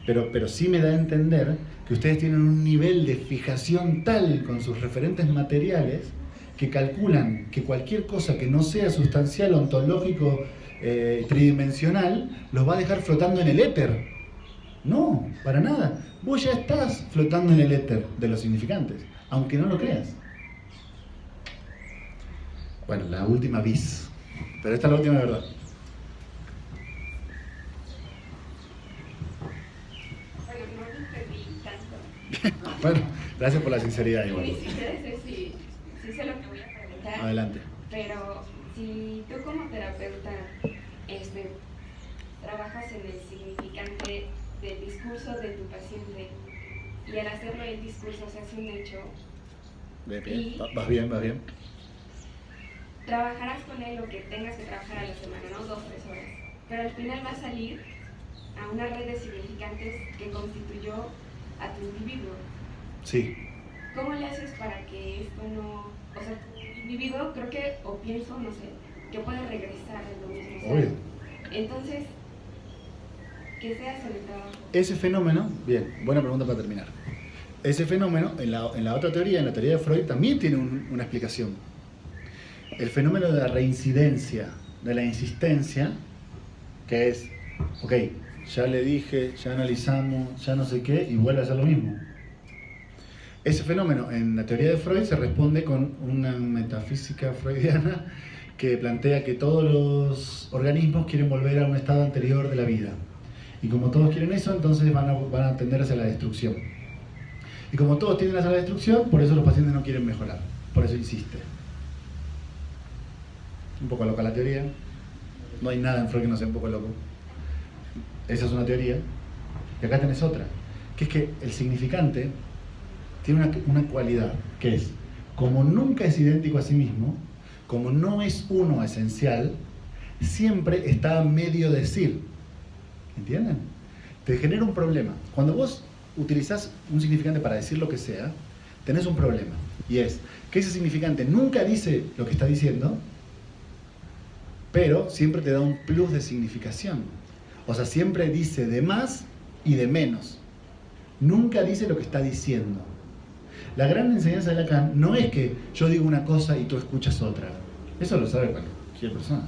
Pero sí me da a entender que ustedes tienen un nivel de fijación tal con sus referentes materiales que calculan que cualquier cosa que no sea sustancial, ontológico, tridimensional, los va a dejar flotando en el éter. No, para nada. Vos ya estás flotando en el éter de los significantes, aunque no lo creas. Bueno, la última bis. Pero esta es la última verdad. Bueno, no entendí tanto. Bueno, gracias por la sinceridad igual. Ni siquiera sé si sé lo que voy a preguntar. Adelante. Pero si tú como terapeuta trabajas en el significante del discurso de tu paciente y al hacerlo el discurso se hace un hecho. Bien, vas bien, vas bien. Trabajarás con él lo que tengas que trabajar a la semana, ¿no? 2 o 3 horas. Pero al final va a salir a una red de significantes que constituyó a tu individuo. Sí. ¿Cómo le haces para que esto no... O sea, tu individuo creo que, o pienso, no sé, que puede regresar a lo mismo. O sea, Obvio. entonces, ¿qué se hace en el trabajo? Ese fenómeno, bien, buena pregunta para terminar. Ese fenómeno, en la otra teoría, en la teoría de Freud, también tiene una explicación. El fenómeno de la reincidencia, de la insistencia, que es, ok, ya le dije, ya analizamos, ya no sé qué, y vuelve a hacer lo mismo. Ese fenómeno en la teoría de Freud se responde con una metafísica freudiana que plantea que todos los organismos quieren volver a un estado anterior de la vida. Y como todos quieren eso, entonces van a tender hacia la destrucción. Y como todos tienden hacia la destrucción, por eso los pacientes no quieren mejorar. Por eso insiste. Un poco loca la teoría. No hay nada en Freud que no sea un poco loco. Esa es una teoría. Y acá tenés otra. Que es que el significante tiene una cualidad, que es, como nunca es idéntico a sí mismo, como no es uno esencial, siempre está a medio decir. ¿Entienden? Te genera un problema. Cuando vos utilizás un significante para decir lo que sea, tenés un problema. Y es que ese significante nunca dice lo que está diciendo, pero siempre te da un plus de significación. O sea, siempre dice de más y de menos. Nunca dice lo que está diciendo. La gran enseñanza de Lacan no es que yo digo una cosa y tú escuchas otra. Eso lo sabe cualquier persona.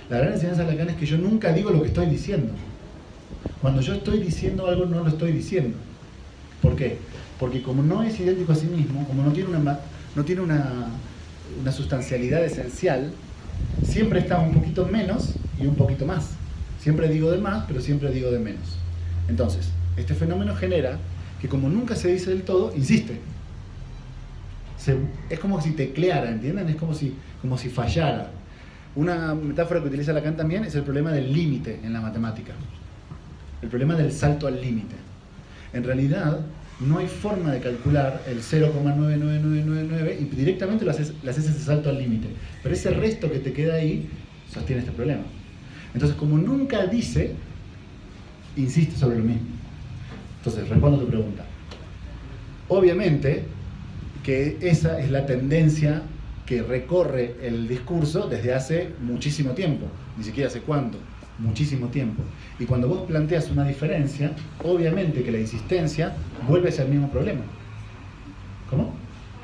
La gran enseñanza de Lacan es que yo nunca digo lo que estoy diciendo. Cuando yo estoy diciendo algo, no lo estoy diciendo. ¿Por qué? Porque como no es idéntico a sí mismo, como no tiene una sustancialidad esencial, siempre está un poquito menos y un poquito más. Siempre digo de más, pero siempre digo de menos. Entonces, este fenómeno genera que como nunca se dice del todo, insiste. Es como si tecleara, ¿entienden? Es como si fallara. Una metáfora que utiliza Lacan también es el problema del límite en la matemática. El problema del salto al límite. En realidad, no hay forma de calcular el 0,99999 y directamente le haces ese salto al límite. Pero ese resto que te queda ahí sostiene este problema. Entonces, como nunca dice, insiste sobre lo mismo. Entonces, respondo a tu pregunta. Obviamente que esa es la tendencia que recorre el discurso desde hace muchísimo tiempo. Ni siquiera hace cuánto. Muchísimo tiempo. Y cuando vos planteas una diferencia, obviamente que la insistencia vuelve a ser el mismo problema. ¿Cómo? Como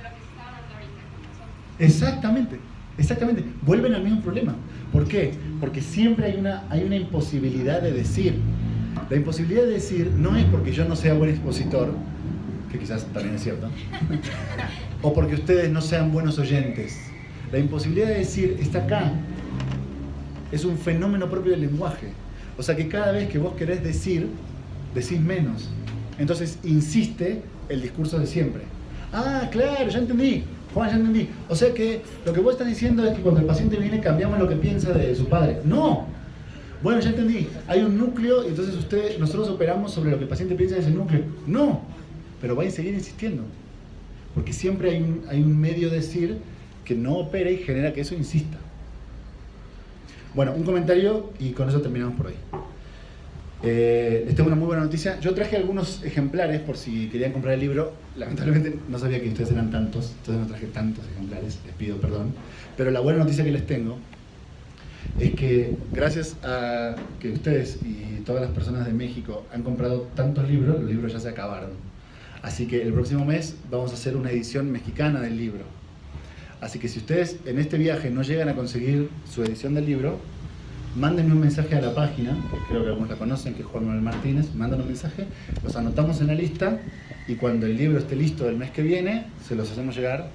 lo que se estaba dando ahorita con nosotros. Exactamente. Vuelven al mismo problema. ¿Por qué? Porque siempre hay una imposibilidad de decir. La imposibilidad de decir no es porque yo no sea buen expositor, que quizás también es cierto, o porque ustedes no sean buenos oyentes. La imposibilidad de decir está acá. Es un fenómeno propio del lenguaje. O sea que cada vez que vos querés decir, decís menos. Entonces insiste el discurso de siempre. Ah, claro, ya entendí. Juan, ya entendí. O sea que lo que vos estás diciendo es que cuando el paciente viene cambiamos lo que piensa de su padre. ¡No! Bueno, ya entendí. Hay un núcleo y entonces nosotros operamos sobre lo que el paciente piensa de ese núcleo. ¡No! Pero va a seguir insistiendo. Porque siempre hay un medio de decir que no opera y genera que eso insista. Bueno, un comentario y con eso terminamos por hoy. Les tengo una muy buena noticia. Yo traje algunos ejemplares por si querían comprar el libro. Lamentablemente no sabía que ustedes eran tantos, entonces no traje tantos ejemplares, les pido perdón. Pero la buena noticia que les tengo es que gracias a que ustedes y todas las personas de México han comprado tantos libros, los libros ya se acabaron. Así que el próximo mes vamos a hacer una edición mexicana del libro. Así que si ustedes en este viaje no llegan a conseguir su edición del libro, mándenme un mensaje a la página, que creo que algunos la conocen, que es Juan Manuel Martínez, mandan un mensaje, los anotamos en la lista y cuando el libro esté listo el mes que viene, se los hacemos llegar,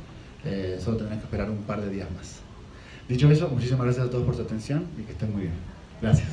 solo tendrán que esperar un par de días más. Dicho eso, muchísimas gracias a todos por su atención y que estén muy bien. Gracias.